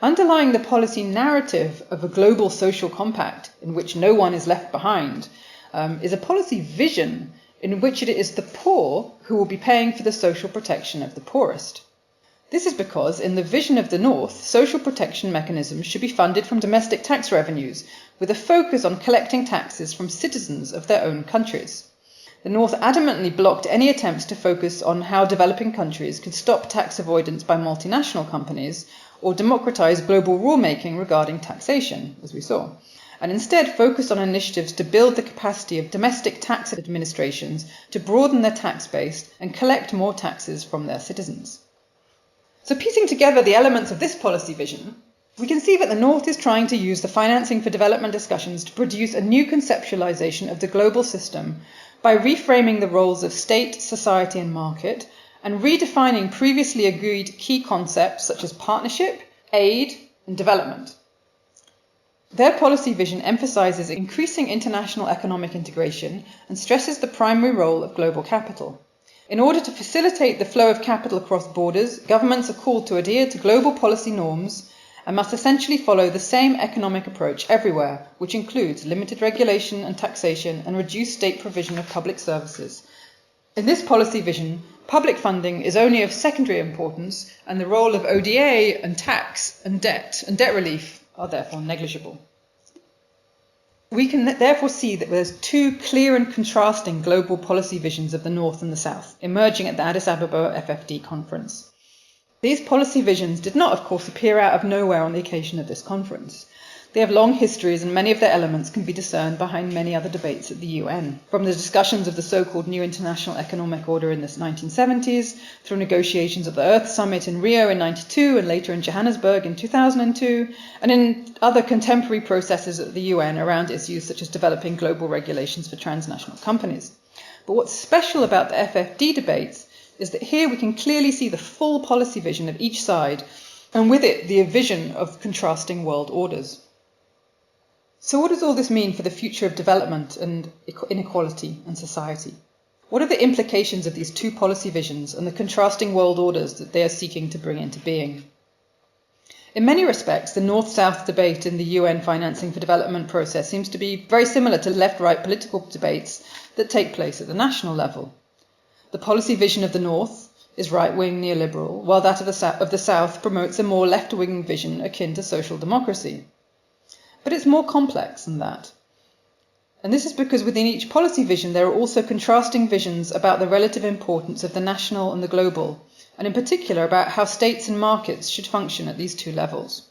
Underlying the policy narrative of a global social compact in which no one is left behind is a policy vision in which it is the poor who will be paying for the social protection of the poorest. This is because, in the vision of the North, social protection mechanisms should be funded from domestic tax revenues, with a focus on collecting taxes from citizens of their own countries. The North adamantly blocked any attempts to focus on how developing countries could stop tax avoidance by multinational companies or democratize global rulemaking regarding taxation, as we saw, and instead focused on initiatives to build the capacity of domestic tax administrations to broaden their tax base and collect more taxes from their citizens. So piecing together the elements of this policy vision, we can see that the North is trying to use the financing for development discussions to produce a new conceptualization of the global system by reframing the roles of state, society, and market, and redefining previously agreed key concepts such as partnership, aid, and development. Their policy vision emphasizes increasing international economic integration and stresses the primary role of global capital. In order to facilitate the flow of capital across borders, governments are called to adhere to global policy norms and must essentially follow the same economic approach everywhere, which includes limited regulation and taxation and reduced state provision of public services. In this policy vision, public funding is only of secondary importance, and the role of ODA and tax and debt relief are therefore negligible. We can therefore see that there's two clear and contrasting global policy visions of the North and the South, emerging at the Addis Abeba FFD conference. These policy visions did not, of course, appear out of nowhere on the occasion of this conference. They have long histories, and many of their elements can be discerned behind many other debates at the UN, from the discussions of the so-called New International Economic Order in the 1970s, through negotiations of the Earth Summit in Rio in 1992 and later in Johannesburg in 2002, and in other contemporary processes at the UN around issues such as developing global regulations for transnational companies. But what's special about the FFD debates is that here we can clearly see the full policy vision of each side, and with it the vision of contrasting world orders. So what does all this mean for the future of development and inequality and society? What are the implications of these two policy visions and the contrasting world orders that they are seeking to bring into being? In many respects, the North-South debate in the UN financing for development process seems to be very similar to left-right political debates that take place at the national level. The policy vision of the North is right-wing neoliberal, while that of the South promotes a more left-wing vision akin to social democracy. But it's more complex than that. And this is because within each policy vision there are also contrasting visions about the relative importance of the national and the global, and in particular about how states and markets should function at these two levels.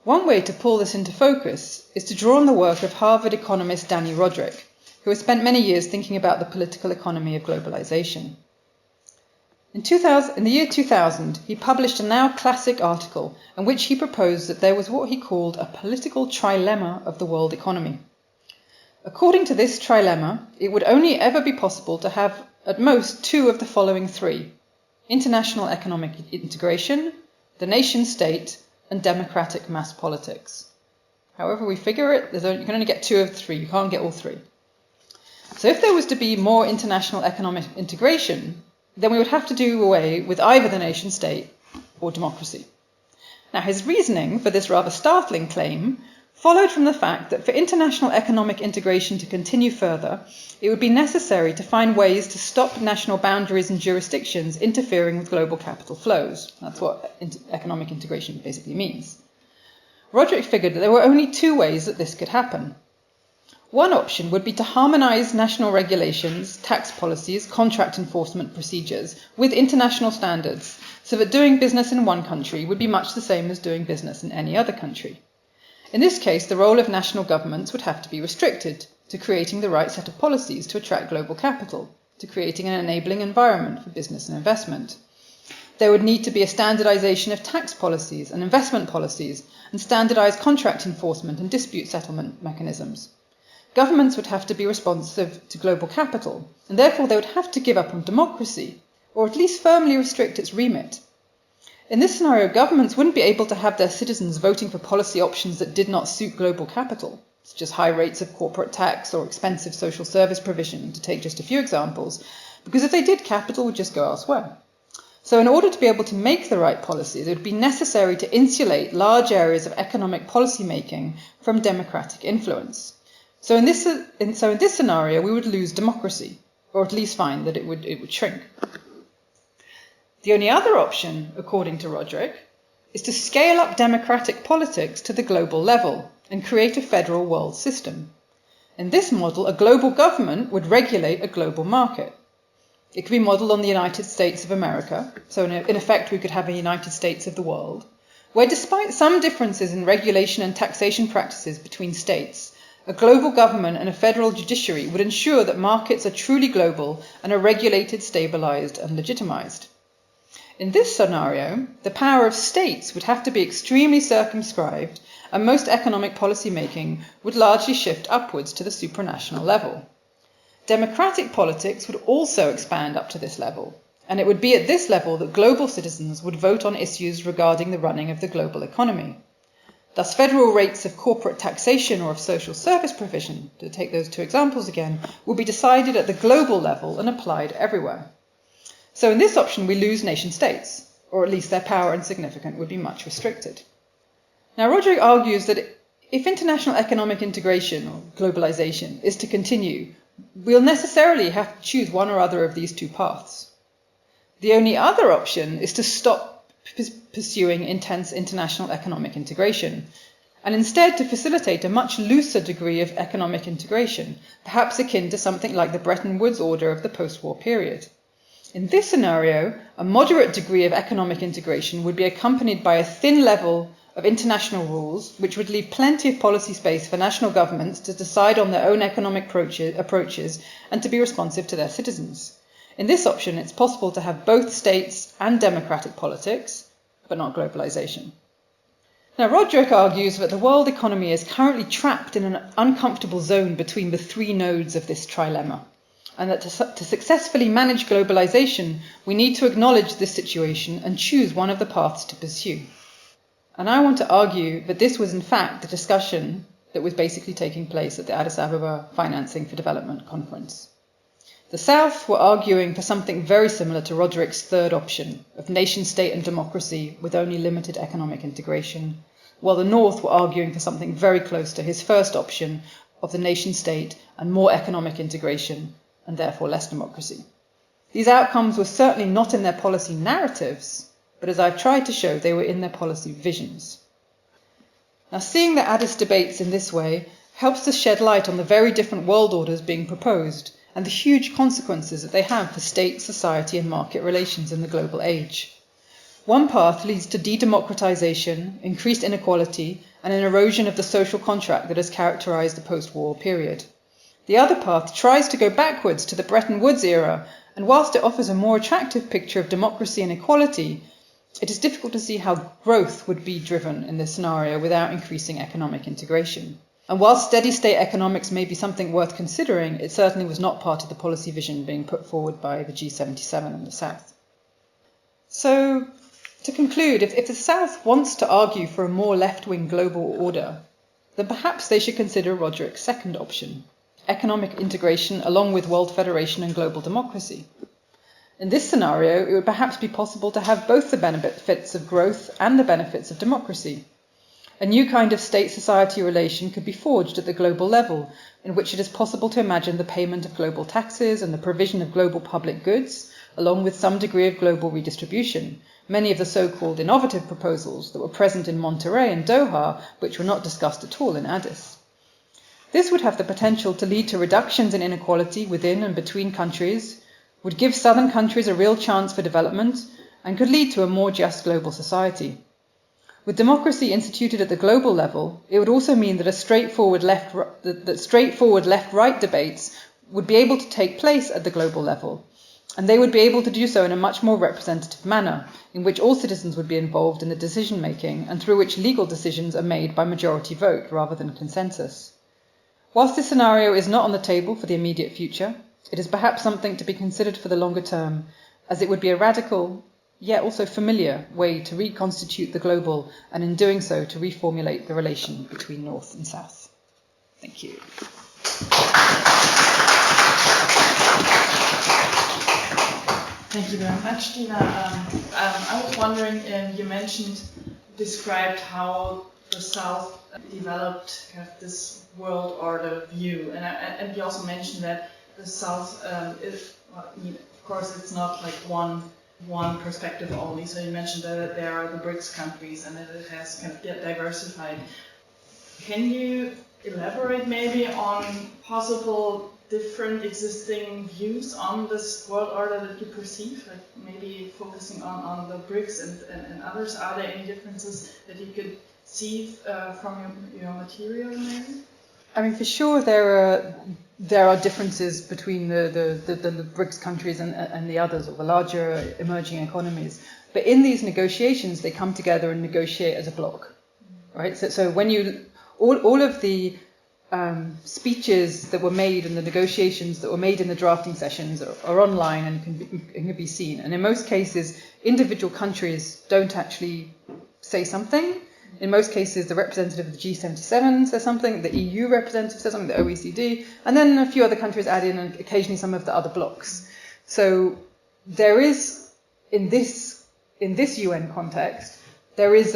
One way to pull this into focus is to draw on the work of Harvard economist Danny Roderick, who has spent many years thinking about the political economy of globalization. In the year 2000, he published a now classic article in which he proposed that there was what he called a political trilemma of the world economy. According to this trilemma, it would only ever be possible to have at most two of the following three: international economic integration, the nation state, and democratic mass politics. However we figure it, you can only get two of three, you can't get all three. So if there was to be more international economic integration, then we would have to do away with either the nation state or democracy. Now, his reasoning for this rather startling claim followed from the fact that for international economic integration to continue further, it would be necessary to find ways to stop national boundaries and jurisdictions interfering with global capital flows. That's what economic integration basically means. Roderick figured that there were only two ways that this could happen. One option would be to harmonize national regulations, tax policies, contract enforcement procedures with international standards, so that doing business in one country would be much the same as doing business in any other country. In this case, the role of national governments would have to be restricted to creating the right set of policies to attract global capital, to creating an enabling environment for business and investment. There would need to be a standardization of tax policies and investment policies, and standardized contract enforcement and dispute settlement mechanisms. Governments would have to be responsive to global capital, and therefore they would have to give up on democracy, or at least firmly restrict its remit. In this scenario, governments wouldn't be able to have their citizens voting for policy options that did not suit global capital, such as high rates of corporate tax or expensive social service provision, to take just a few examples, because if they did, capital would just go elsewhere. So in order to be able to make the right policies, it would be necessary to insulate large areas of economic policy making from democratic influence. So in this scenario, we would lose democracy, or at least find that it would shrink. The only other option, according to Roderick, is to scale up democratic politics to the global level and create a federal world system. In this model, a global government would regulate a global market. It could be modelled on the United States of America, so in effect we could have a United States of the world, where despite some differences in regulation and taxation practices between states, a global government and a federal judiciary would ensure that markets are truly global and are regulated, stabilized, and legitimized. In this scenario, the power of states would have to be extremely circumscribed, and most economic policy making would largely shift upwards to the supranational level. Democratic politics would also expand up to this level, and it would be at this level that global citizens would vote on issues regarding the running of the global economy. Thus, federal rates of corporate taxation or of social service provision, to take those two examples again, will be decided at the global level and applied everywhere. So in this option, we lose nation states, or at least their power and significance would be much restricted. Now, Roderick argues that if international economic integration or globalization is to continue, we'll necessarily have to choose one or other of these two paths. The only other option is to stop pursuing intense international economic integration, and instead to facilitate a much looser degree of economic integration, perhaps akin to something like the Bretton Woods order of the post-war period. In this scenario, a moderate degree of economic integration would be accompanied by a thin level of international rules, which would leave plenty of policy space for national governments to decide on their own economic approaches and to be responsive to their citizens. In this option, it's possible to have both states and democratic politics, but not globalization. Now, Roderick argues that the world economy is currently trapped in an uncomfortable zone between the three nodes of this trilemma, and that to successfully manage globalization, we need to acknowledge this situation and choose one of the paths to pursue. And I want to argue that this was in fact the discussion that was basically taking place at the Addis Abeba Financing for Development conference. The South were arguing for something very similar to Roderick's third option of nation state and democracy with only limited economic integration, while the North were arguing for something very close to his first option of the nation state and more economic integration and therefore less democracy. These outcomes were certainly not in their policy narratives, but as I've tried to show, they were in their policy visions. Now, seeing the Addis debates in this way helps to shed light on the very different world orders being proposed and the huge consequences that they have for state, society, and market relations in the global age. One path leads to de-democratization, increased inequality, and an erosion of the social contract that has characterized the post-war period. The other path tries to go backwards to the Bretton Woods era, and whilst it offers a more attractive picture of democracy and equality, it is difficult to see how growth would be driven in this scenario without increasing economic integration. And while steady-state economics may be something worth considering, it certainly was not part of the policy vision being put forward by the G77 in the South. So, to conclude, if the South wants to argue for a more left-wing global order, then perhaps they should consider Roderick's second option, economic integration along with world federation and global democracy. In this scenario, it would perhaps be possible to have both the benefits of growth and the benefits of democracy. A new kind of state-society relation could be forged at the global level, in which it is possible to imagine the payment of global taxes and the provision of global public goods, along with some degree of global redistribution, many of the so-called innovative proposals that were present in Monterey and Doha, which were not discussed at all in Addis. This would have the potential to lead to reductions in inequality within and between countries, would give southern countries a real chance for development, and could lead to a more just global society. With democracy instituted at the global level, it would also mean that straightforward left-right debates would be able to take place at the global level, and they would be able to do so in a much more representative manner, in which all citizens would be involved in the decision-making and through which legal decisions are made by majority vote rather than consensus. Whilst this scenario is not on the table for the immediate future, it is perhaps something to be considered for the longer term, as it would be a radical, yet also familiar, way to reconstitute the global, and in doing so to reformulate the relation between North and South. Thank you. Thank you very much, Dina. I was wondering, you described how the South developed kind of this world order view, and you also mentioned that the South is, of course, it's not like one perspective only. So you mentioned that there are the BRICS countries and that it has kind of diversified. Can you elaborate maybe on possible different existing views on this world order that you perceive, like maybe focusing on the BRICS and others? Are there any differences that you could see from your material maybe? I mean, for sure there are differences between the BRICS countries and the others, or the larger emerging economies. But in these negotiations, they come together and negotiate as a bloc, right? So when all of the speeches that were made and the negotiations that were made in the drafting sessions are online and can be seen. And in most cases, individual countries don't actually say something. in most cases, the representative of the G77 says something, the EU representative says something, the OECD, and then a few other countries add in, and occasionally some of the other blocs. So there is, in this UN context, there is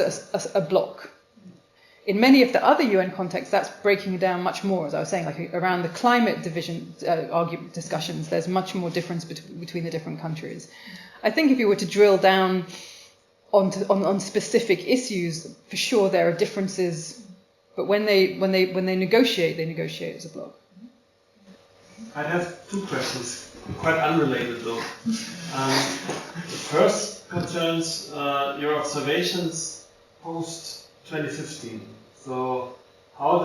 a bloc. In many of the other UN contexts, that's breaking down much more, as I was saying, like around the climate division argument discussions, there's much more difference between the different countries. I think if you were to drill down on specific issues, for sure there are differences, but when they negotiate as a bloc. I have two questions, quite unrelated though. The first concerns your observations post 2015. So how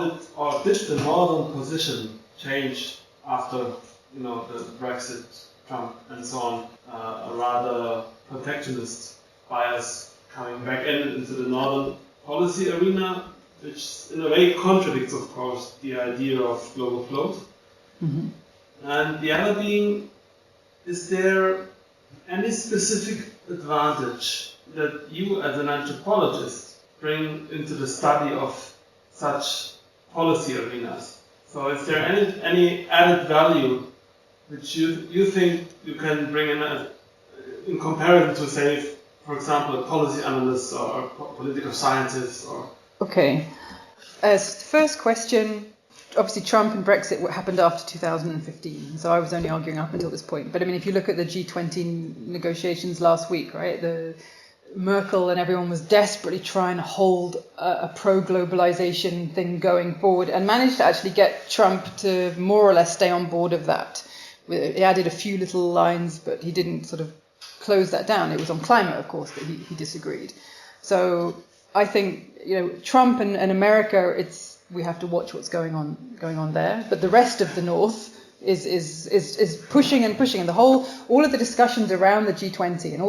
did the northern position change after the Brexit, Trump, and so on? A rather protectionist bias coming back into the northern policy arena, which in a way contradicts, of course, the idea of global float. Mm-hmm. And the other being, is there any specific advantage that you as an anthropologist bring into the study of such policy arenas? So is there any added value which you think you can bring in comparison to, say, for example, a policy analyst or a political scientist? Okay. As the first question, obviously Trump and Brexit happened after 2015, so I was only arguing up until this point. But I mean, if you look at the G20 negotiations last week, right, the Merkel and everyone was desperately trying to hold a pro-globalization thing going forward, and managed to actually get Trump to more or less stay on board of that. He added a few little lines, but he didn't sort of close that down. It was on climate, of course, that he disagreed. So I think, Trump and America, we have to watch what's going on there. But the rest of the North is pushing, and all of the discussions around the G20 and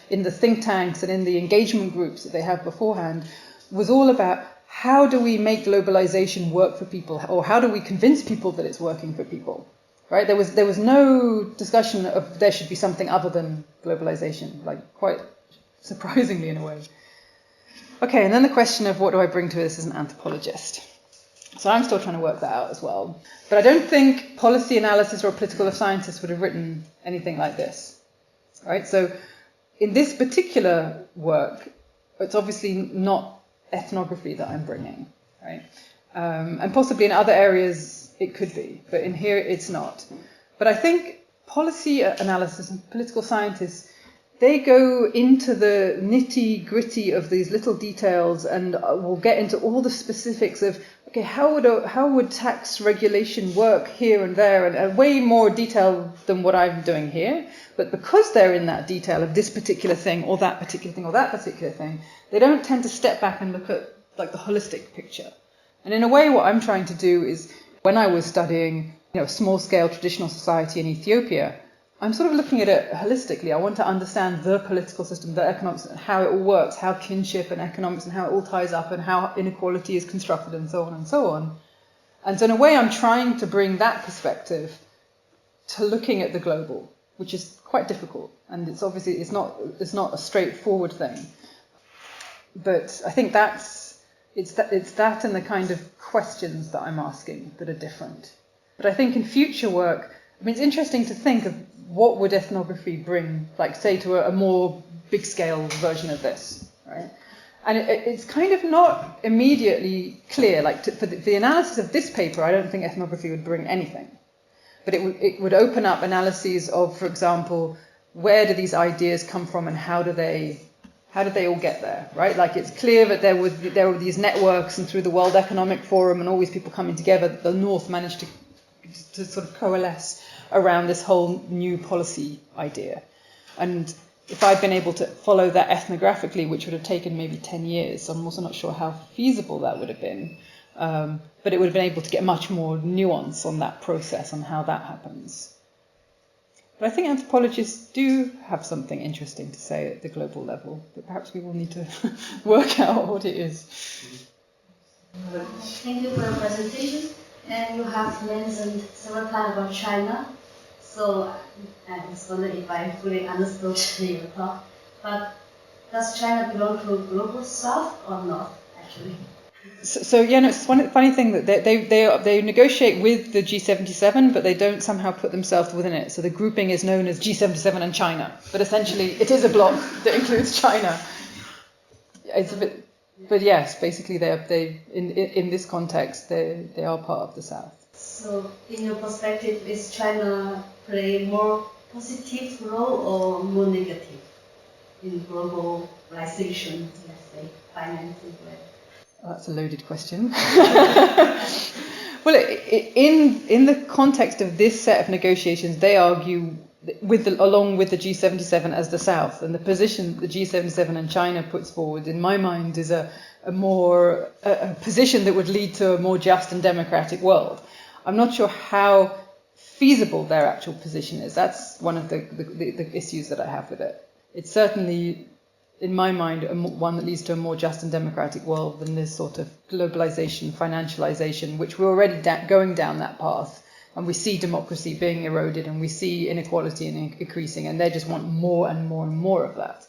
in the think tanks and in the engagement groups that they have beforehand was all about how do we make globalization work for people, or how do we convince people that it's working for people, right? There was no discussion of there should be something other than globalization, like quite surprisingly in a way. Okay, and then the question of what do I bring to this as an anthropologist? So I'm still trying to work that out as well. But I don't think policy analysis or a political scientist would have written anything like this. Right? So in this particular work, it's obviously not ethnography that I'm bringing. Right? And possibly in other areas it could be, but in here it's not. But I think policy analysis and political scientists, they go into the nitty-gritty of these little details, and will get into all the specifics of, okay, how would tax regulation work here and there, and way more detail than what I'm doing here. But because they're in that detail of this particular thing, or that particular thing, or that particular thing, they don't tend to step back and look at like the holistic picture. And in a way, what I'm trying to do is, when I was studying, small-scale traditional society in Ethiopia, I'm sort of looking at it holistically. I want to understand the political system, the economics, and how it all works, how kinship and economics and how it all ties up, and how inequality is constructed, and so on and so on. And so in a way, I'm trying to bring that perspective to looking at the global, which is quite difficult. And it's obviously, it's not a straightforward thing. But I think it's that and the kind of questions that I'm asking that are different. But I think in future work, it's interesting to think of what would ethnography bring, like, say, to a more big-scale version of this, right? And it's kind of not immediately clear. Like, for the analysis of this paper, I don't think ethnography would bring anything. But it would open up analyses of, for example, where do these ideas come from, and how do they all get there, right? Like, it's clear that there were these networks, and through the World Economic Forum and all these people coming together, the North managed to sort of coalesce around this whole new policy idea. And if I'd been able to follow that ethnographically, which would have taken maybe 10 years, so I'm also not sure how feasible that would have been, but it would have been able to get much more nuance on that process, on how that happens. But I think anthropologists do have something interesting to say at the global level, but perhaps we will need to work out what it is. Thank you for your presentation. And you have mentioned several times about China, so I was wondering if I fully understood your talk. But does China belong to global south or not? actually. So yeah, no, it's one funny thing that they negotiate with the G77, but they don't somehow put themselves within it. So the grouping is known as G77 and China, but essentially it is a bloc that includes China. It's a bit, but yes, basically they in this context they are part of the South. So, in your perspective, is China play more positive role or more negative in globalization, let's say, financing? Well, that's a loaded question. Well, in the context of this set of negotiations, they argue along with the G77 as the South, and the position the G77 and China puts forward, in my mind, is a position that would lead to a more just and democratic world. I'm not sure how feasible their actual position is. That's one of the issues that I have with it. It's certainly, in my mind, one that leads to a more just and democratic world than this sort of globalization, financialization, which we're already going down that path. And we see democracy being eroded, and we see inequality increasing, and they just want more and more and more of that.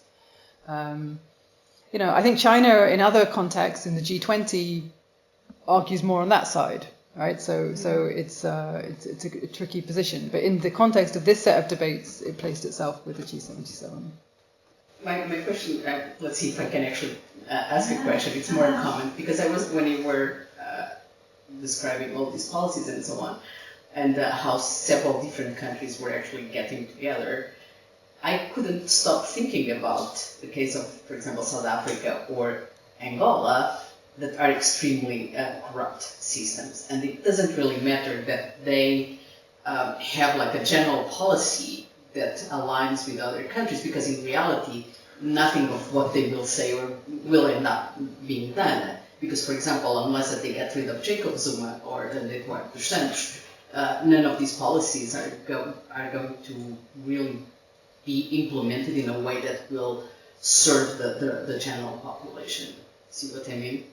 I think China, in other contexts, in the G20, argues more on that side, right? So it's a tricky position. But in the context of this set of debates, it placed itself with the G77. My question, let's see if I can actually ask a question. It's more a comment, because when you were describing all these policies and so on, and how several different countries were actually getting together, I couldn't stop thinking about the case of, for example, South Africa or Angola, that are extremely corrupt systems. And it doesn't really matter that they have like a general policy that aligns with other countries, because in reality, nothing of what they will say or will end up being done. Because, for example, unless that they get rid of Jacob Zuma or the Eduardo dos Santos, none of these policies are going to really be implemented in a way that will serve the general population. See what I mean?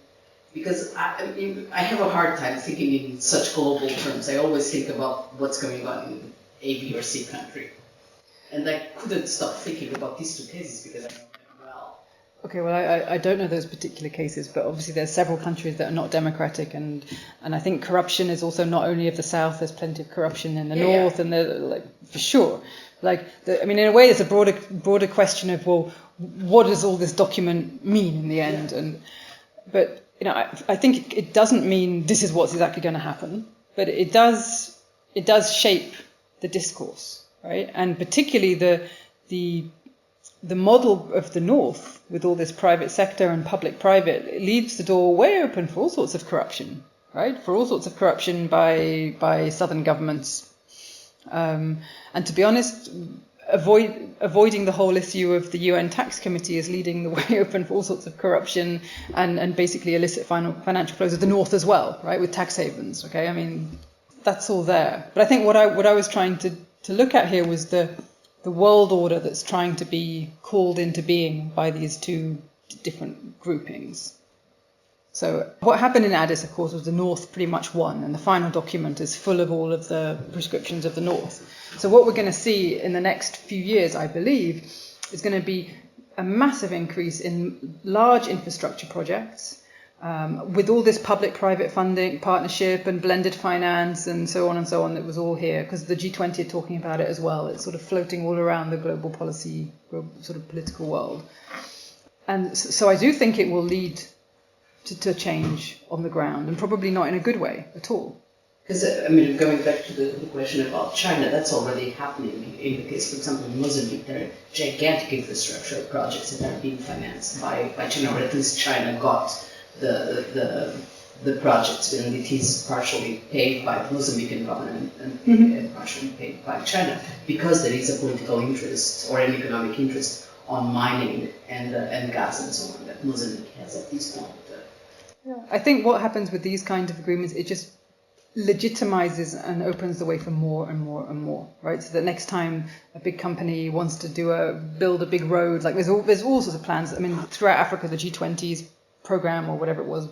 Because I have a hard time thinking in such global terms. I always think about what's going on in A, B, or C country. And I couldn't stop thinking about these two cases because I know them well. Okay, well, I don't know those particular cases, but obviously there's several countries that are not democratic, and I think corruption is also not only of the South. There's plenty of corruption in the North, and for sure. In a way, it's a broader question of, well, what does all this document mean in the end? But I think it doesn't mean this is what's exactly going to happen, but it does shape the discourse, right? And particularly the model of the North, with all this private sector and public-private, it leaves the door way open for all sorts of corruption, right? For all sorts of corruption by southern governments. And to be honest, avoiding the whole issue of the UN Tax Committee is leading the way open for all sorts of corruption and basically illicit financial flows of the North as well, right? With tax havens, okay? I mean, that's all there. But I think what I was trying to look at here was the world order that's trying to be called into being by these two different groupings. So what happened in Addis, of course, was the North pretty much won, and the final document is full of all of the prescriptions of the North. So what we're going to see in the next few years, I believe, is going to be a massive increase in large infrastructure projects, with all this public-private funding, partnership and blended finance and so on that was all here, because the G20 are talking about it as well. It's sort of floating all around the global policy, sort of political world. And so I do think it will lead to change on the ground, and probably not in a good way at all. Because, going back to the question about China, that's already happening in the case, for example, in Mozambique. There are gigantic infrastructure projects that are being financed by China, or at least China got the projects, and it is partially paid by the Mozambican government and partially paid by China, because there is a political interest or an economic interest on mining and gas and so on that Mozambique has at this point. I think what happens with these kinds of agreements, it just legitimizes and opens the way for more and more and more, right? So that next time a big company wants to build a big road, like there's all sorts of plans. I mean, throughout Africa, the G20 is program or whatever it was,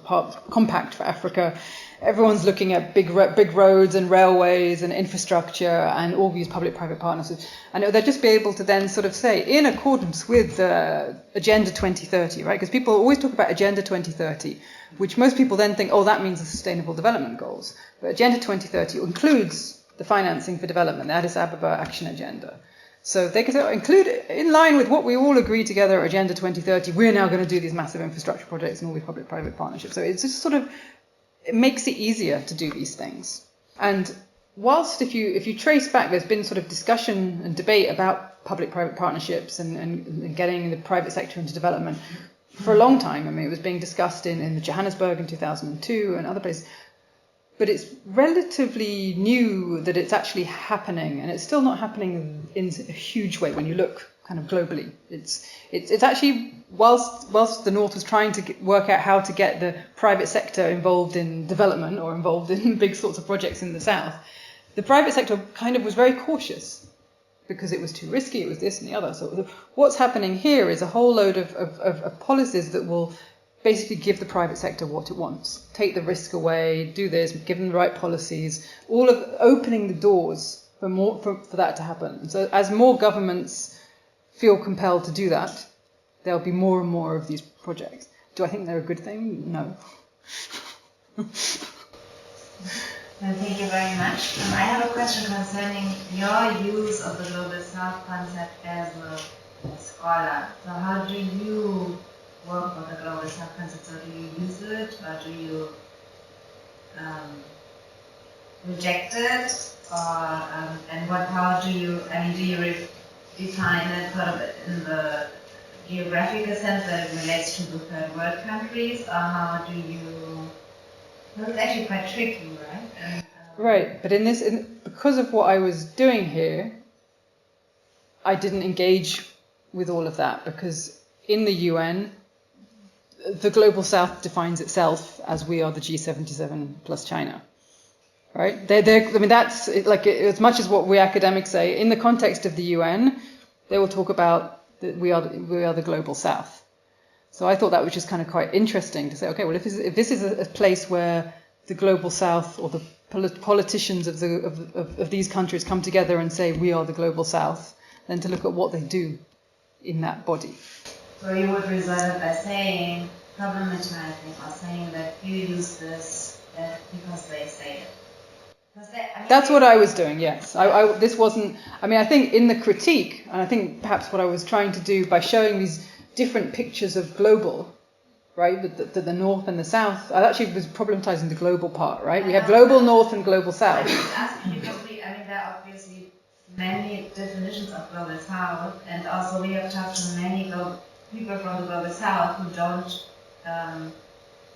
compact for Africa. Everyone's looking at big roads and railways and infrastructure and all these public-private partnerships. And they'll just be able to then sort of say, in accordance with Agenda 2030, right? Because people always talk about Agenda 2030, which most people then think, oh, that means the Sustainable Development Goals. But Agenda 2030 includes the financing for development, the Addis Abeba Action Agenda. So they could say, include in line with what we all agree together, Agenda 2030, we're now going to do these massive infrastructure projects and all these public-private partnerships. So it's just sort of, it makes it easier to do these things. And whilst if you trace back, there's been sort of discussion and debate about public-private partnerships and getting the private sector into development for a long time. I mean, it was being discussed in Johannesburg in 2002 and other places. But it's relatively new that it's actually happening, and it's still not happening in a huge way when you look kind of globally. It's actually, whilst the North was trying to work out how to get the private sector involved in development or involved in big sorts of projects in the South, the private sector kind of was very cautious because it was too risky, it was this and the other. So what's happening here is a whole load of policies that will basically give the private sector what it wants. Take the risk away, do this, give them the right policies, all of opening the doors for that to happen. So as more governments feel compelled to do that, there'll be more and more of these projects. Do I think they're a good thing? No. Well, thank you very much. I have a question concerning your use of the Global South concept as a scholar. So how do you work with the Global South concept? So do you use it, or do you reject it, or and how do you? Do you define it sort of in the geographical sense that it relates to the third world countries, or how do you? Well, it's actually quite tricky, right? Right, but because of what I was doing here, I didn't engage with all of that, because in the UN, the Global South defines itself as we are the G77 plus China, right? That's like as much as what we academics say. In the context of the UN, they will talk about that we are the Global South. So I thought that was just kind of quite interesting to say, okay, well, if this is a place where the Global South or the politicians of these countries come together and say we are the Global South, then to look at what they do in that body. So you would resolve it by saying, problematizing, or saying that you use this because they say it. That's what I was doing, yes. This wasn't, I think in the critique, and I think perhaps what I was trying to do by showing these different pictures of global, right, the North and the South, I actually was problematizing the global part, right? We have global North and global South. I was asking because there are obviously many definitions of global South, and also we have talked to many people from the global South who don't,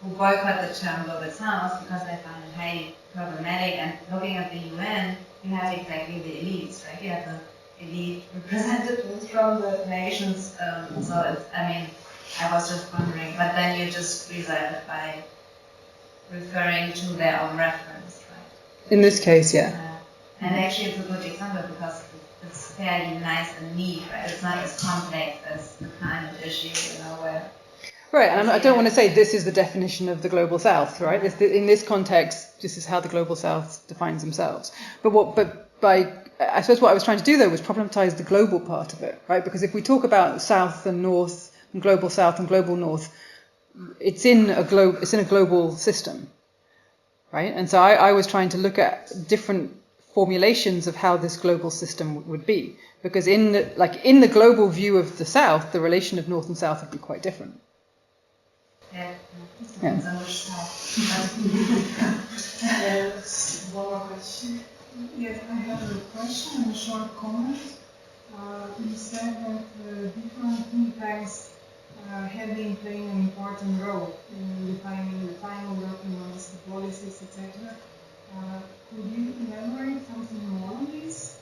who boycott the term global South because they find it highly problematic. And looking at the UN, you have exactly the elites, right? You have the elite representatives from the nations. So it's, I was just wondering, but then you just resolve it by referring to their own reference, right? In this case, yeah. And actually it's a good example because it's fairly nice and neat, right? It's not as complex as the climate issue, where... Right, and I don't want to say this is the definition of the Global South, right? In this context, this is how the Global South defines themselves. I suppose what I was trying to do, though, was problematize the global part of it, right? Because if we talk about South and North, and Global South and Global North, it's in a global system, right? And so I was trying to look at different formulations of how this global system would be, because in the global view of the South, the relation of North and South would be quite different. Yeah. One more question. Yes, I have a question and a short comment. You said that different think tanks have been playing an important role in defining the final documents, the policies, etc. Could you elaborate something more on this?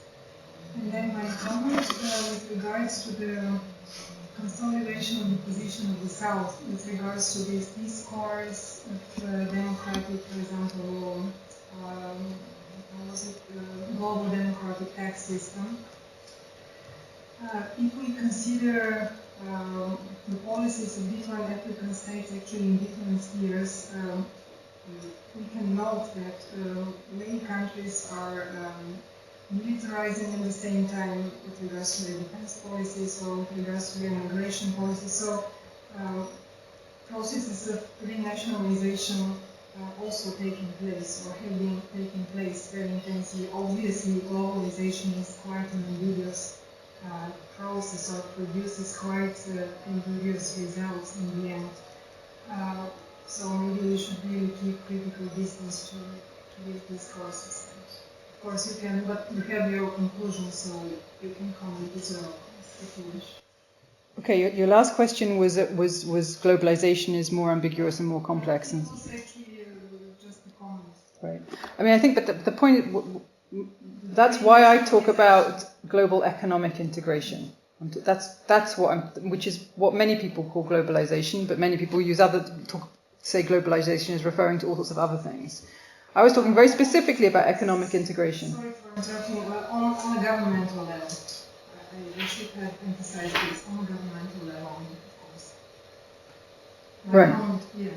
And then my comment with regards to the consolidation of the position of the South with regards to this discourse of democratic, for example, global democratic tax system. If we consider the policies of different African states actually in different spheres, we can note that many countries are militarizing at the same time with regards to their defense policies or with regards to their migration policies. So processes of renationalization also taking place or have been taking place very intensely. Obviously, globalization is quite an ambiguous process or produces quite ambiguous results in the end. So maybe we should really keep critical distance to these discourses. Of course, you can, but you have your conclusions, so you can comment as well if you wish. Okay, your last question was globalization is more ambiguous and more complex. And It was actually just a comment. Right. I mean, I think, but the point, that's why I talk about global economic integration. That's what which is what many people call globalization, but many people say globalization is referring to all sorts of other things. I was talking very specifically about economic integration. Sorry for interrupting, but on a governmental level, I should have emphasized this on a governmental level, of course. Right. Yeah.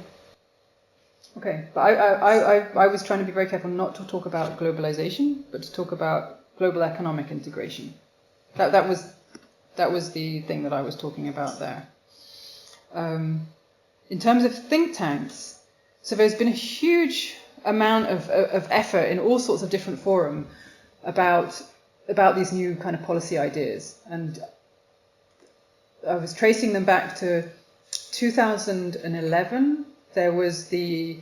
Okay, but I was trying to be very careful not to talk about globalization, but to talk about global economic integration. That was the thing that I was talking about there. In terms of think tanks, so there's been a huge amount of effort in all sorts of different forums about these new kind of policy ideas, and I was tracing them back to 2011. There was the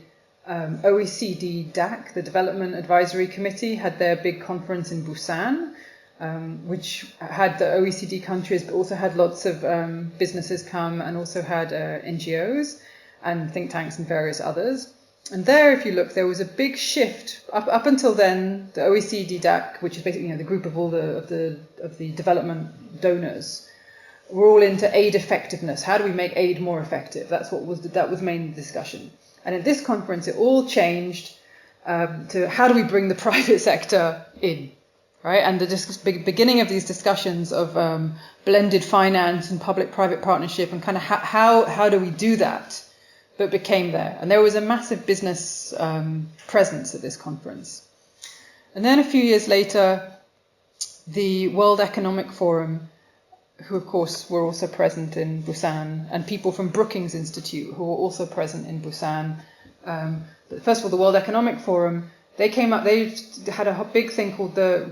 OECD DAC, the Development Advisory Committee, had their big conference in Busan, which had the OECD countries, but also had lots of businesses come, and also had NGOs and think tanks and various others. And there, if you look, there was a big shift. Up until then, the OECD DAC, which is basically the group of all the development donors, were all into aid effectiveness. How do we make aid more effective? That was mainly the discussion. And at this conference, it all changed to how do we bring the private sector in, right? And the beginning of these discussions of blended finance and public-private partnership and kind of how do we do that, that became there. And there was a massive business presence at this conference. And then a few years later, the World Economic Forum, who of course were also present in Busan, and people from Brookings Institute who were also present in Busan. But first of all, the World Economic Forum, they came up, they had a big thing called the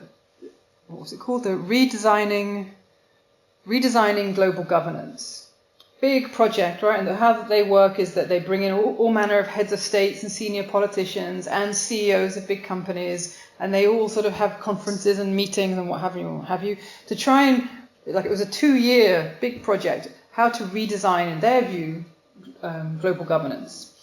redesigning global governance. Big project, right? And how they work is that they bring in all manner of heads of states and senior politicians and CEOs of big companies, and they all sort of have conferences and meetings and what have you, to try and, like, it was a 2-year big project, how to redesign, in their view, global governance.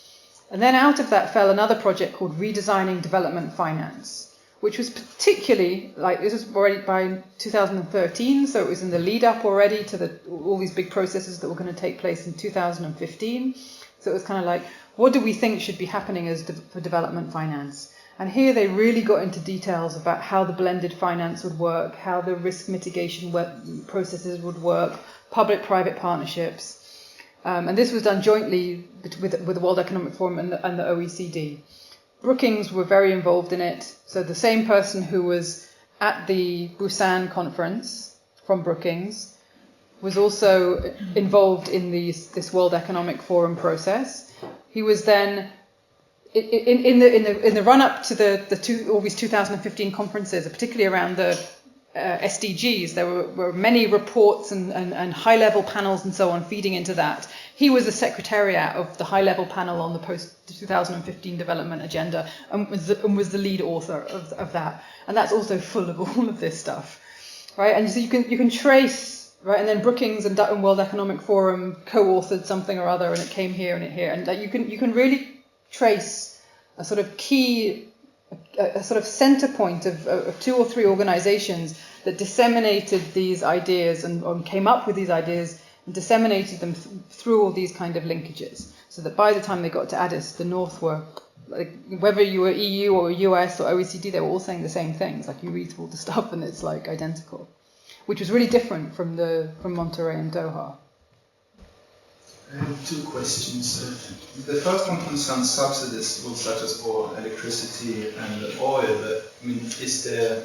And then out of that fell another project called Redesigning Development Finance, which was particularly, like, this was already by 2013, so it was in the lead up already to all these big processes that were going to take place in 2015. So it was kind of like, what do we think should be happening for development finance? And here they really got into details about how the blended finance would work, how the risk mitigation processes would work, public-private partnerships. And this was done jointly with the World Economic Forum and the OECD. Brookings were very involved in it. So the same person who was at the Busan conference from Brookings was also involved in this World Economic Forum process. He was then in the run up to all these 2015 conferences, particularly around the SDGs. There were many reports and high level panels and so on feeding into that. He was the secretariat of the high level panel on the post 2015 development agenda and was the lead author of that. And that's also full of all of this stuff, right? And so you can trace, right? And then Brookings and World Economic Forum co-authored something or other, and it came here and it here, and you can really trace a sort of key, a sort of center point of 2 or 3 organizations that disseminated these ideas and came up with these ideas and disseminated them through all these kind of linkages, so that by the time they got to Addis, the North were, like, whether you were EU or US or OECD, they were all saying the same things. Like, you read through all the stuff and it's like identical, which was really different from Monterey and Doha. I have two questions. The first one concerns subsidies, such as for electricity and oil. I mean, is the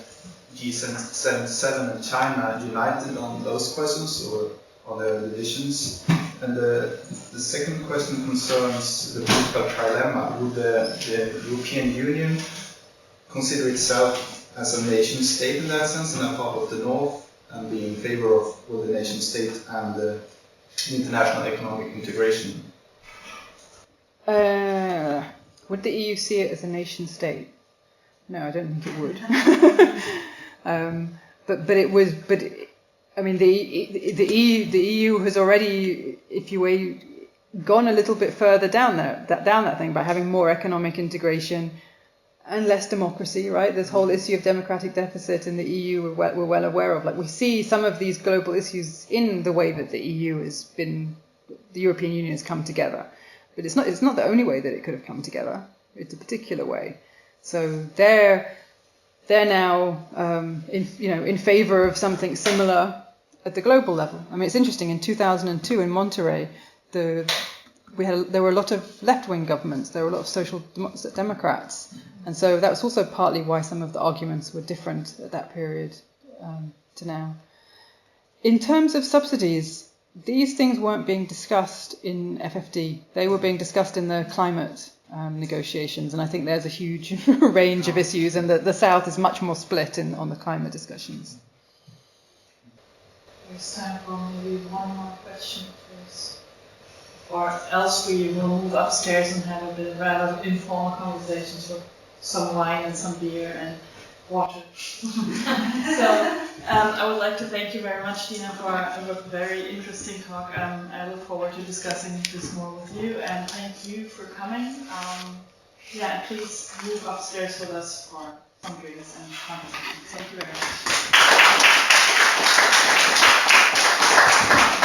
G77 and China united on those questions, or are there divisions? And the second question concerns the political trilemma. Would the European Union consider itself as a nation state in that sense, and a part of the North, and be in favor of the nation state and international economic integration? Would the EU see it as a nation state? No, I don't think it would. But it was. But I mean, the EU has already, if you will, gone a little bit further down that thing by having more economic integration and less democracy, right? This whole issue of democratic deficit in the EU we're well aware of. Like, we see some of these global issues in the way that the European Union has come together. But it's not the only way that it could have come together. It's a particular way. So they're now in favor of something similar at the global level. I mean, it's interesting. In 2002 in Monterrey, there were a lot of left-wing governments. There were a lot of social democrats. And so that was also partly why some of the arguments were different at that period to now. In terms of subsidies, these things weren't being discussed in FFD. They were being discussed in the climate negotiations. And I think there's a huge range of issues, and the South is much more split on the climate discussions. There's time for maybe one more question, please. Or else we will move upstairs and have a bit rather informal conversations with some wine and some beer and water. So I would like to thank you very much, Dina, for a very interesting talk. I look forward to discussing this more with you, and thank you for coming. And please move upstairs with us for some drinks and conversations. Thank you very much.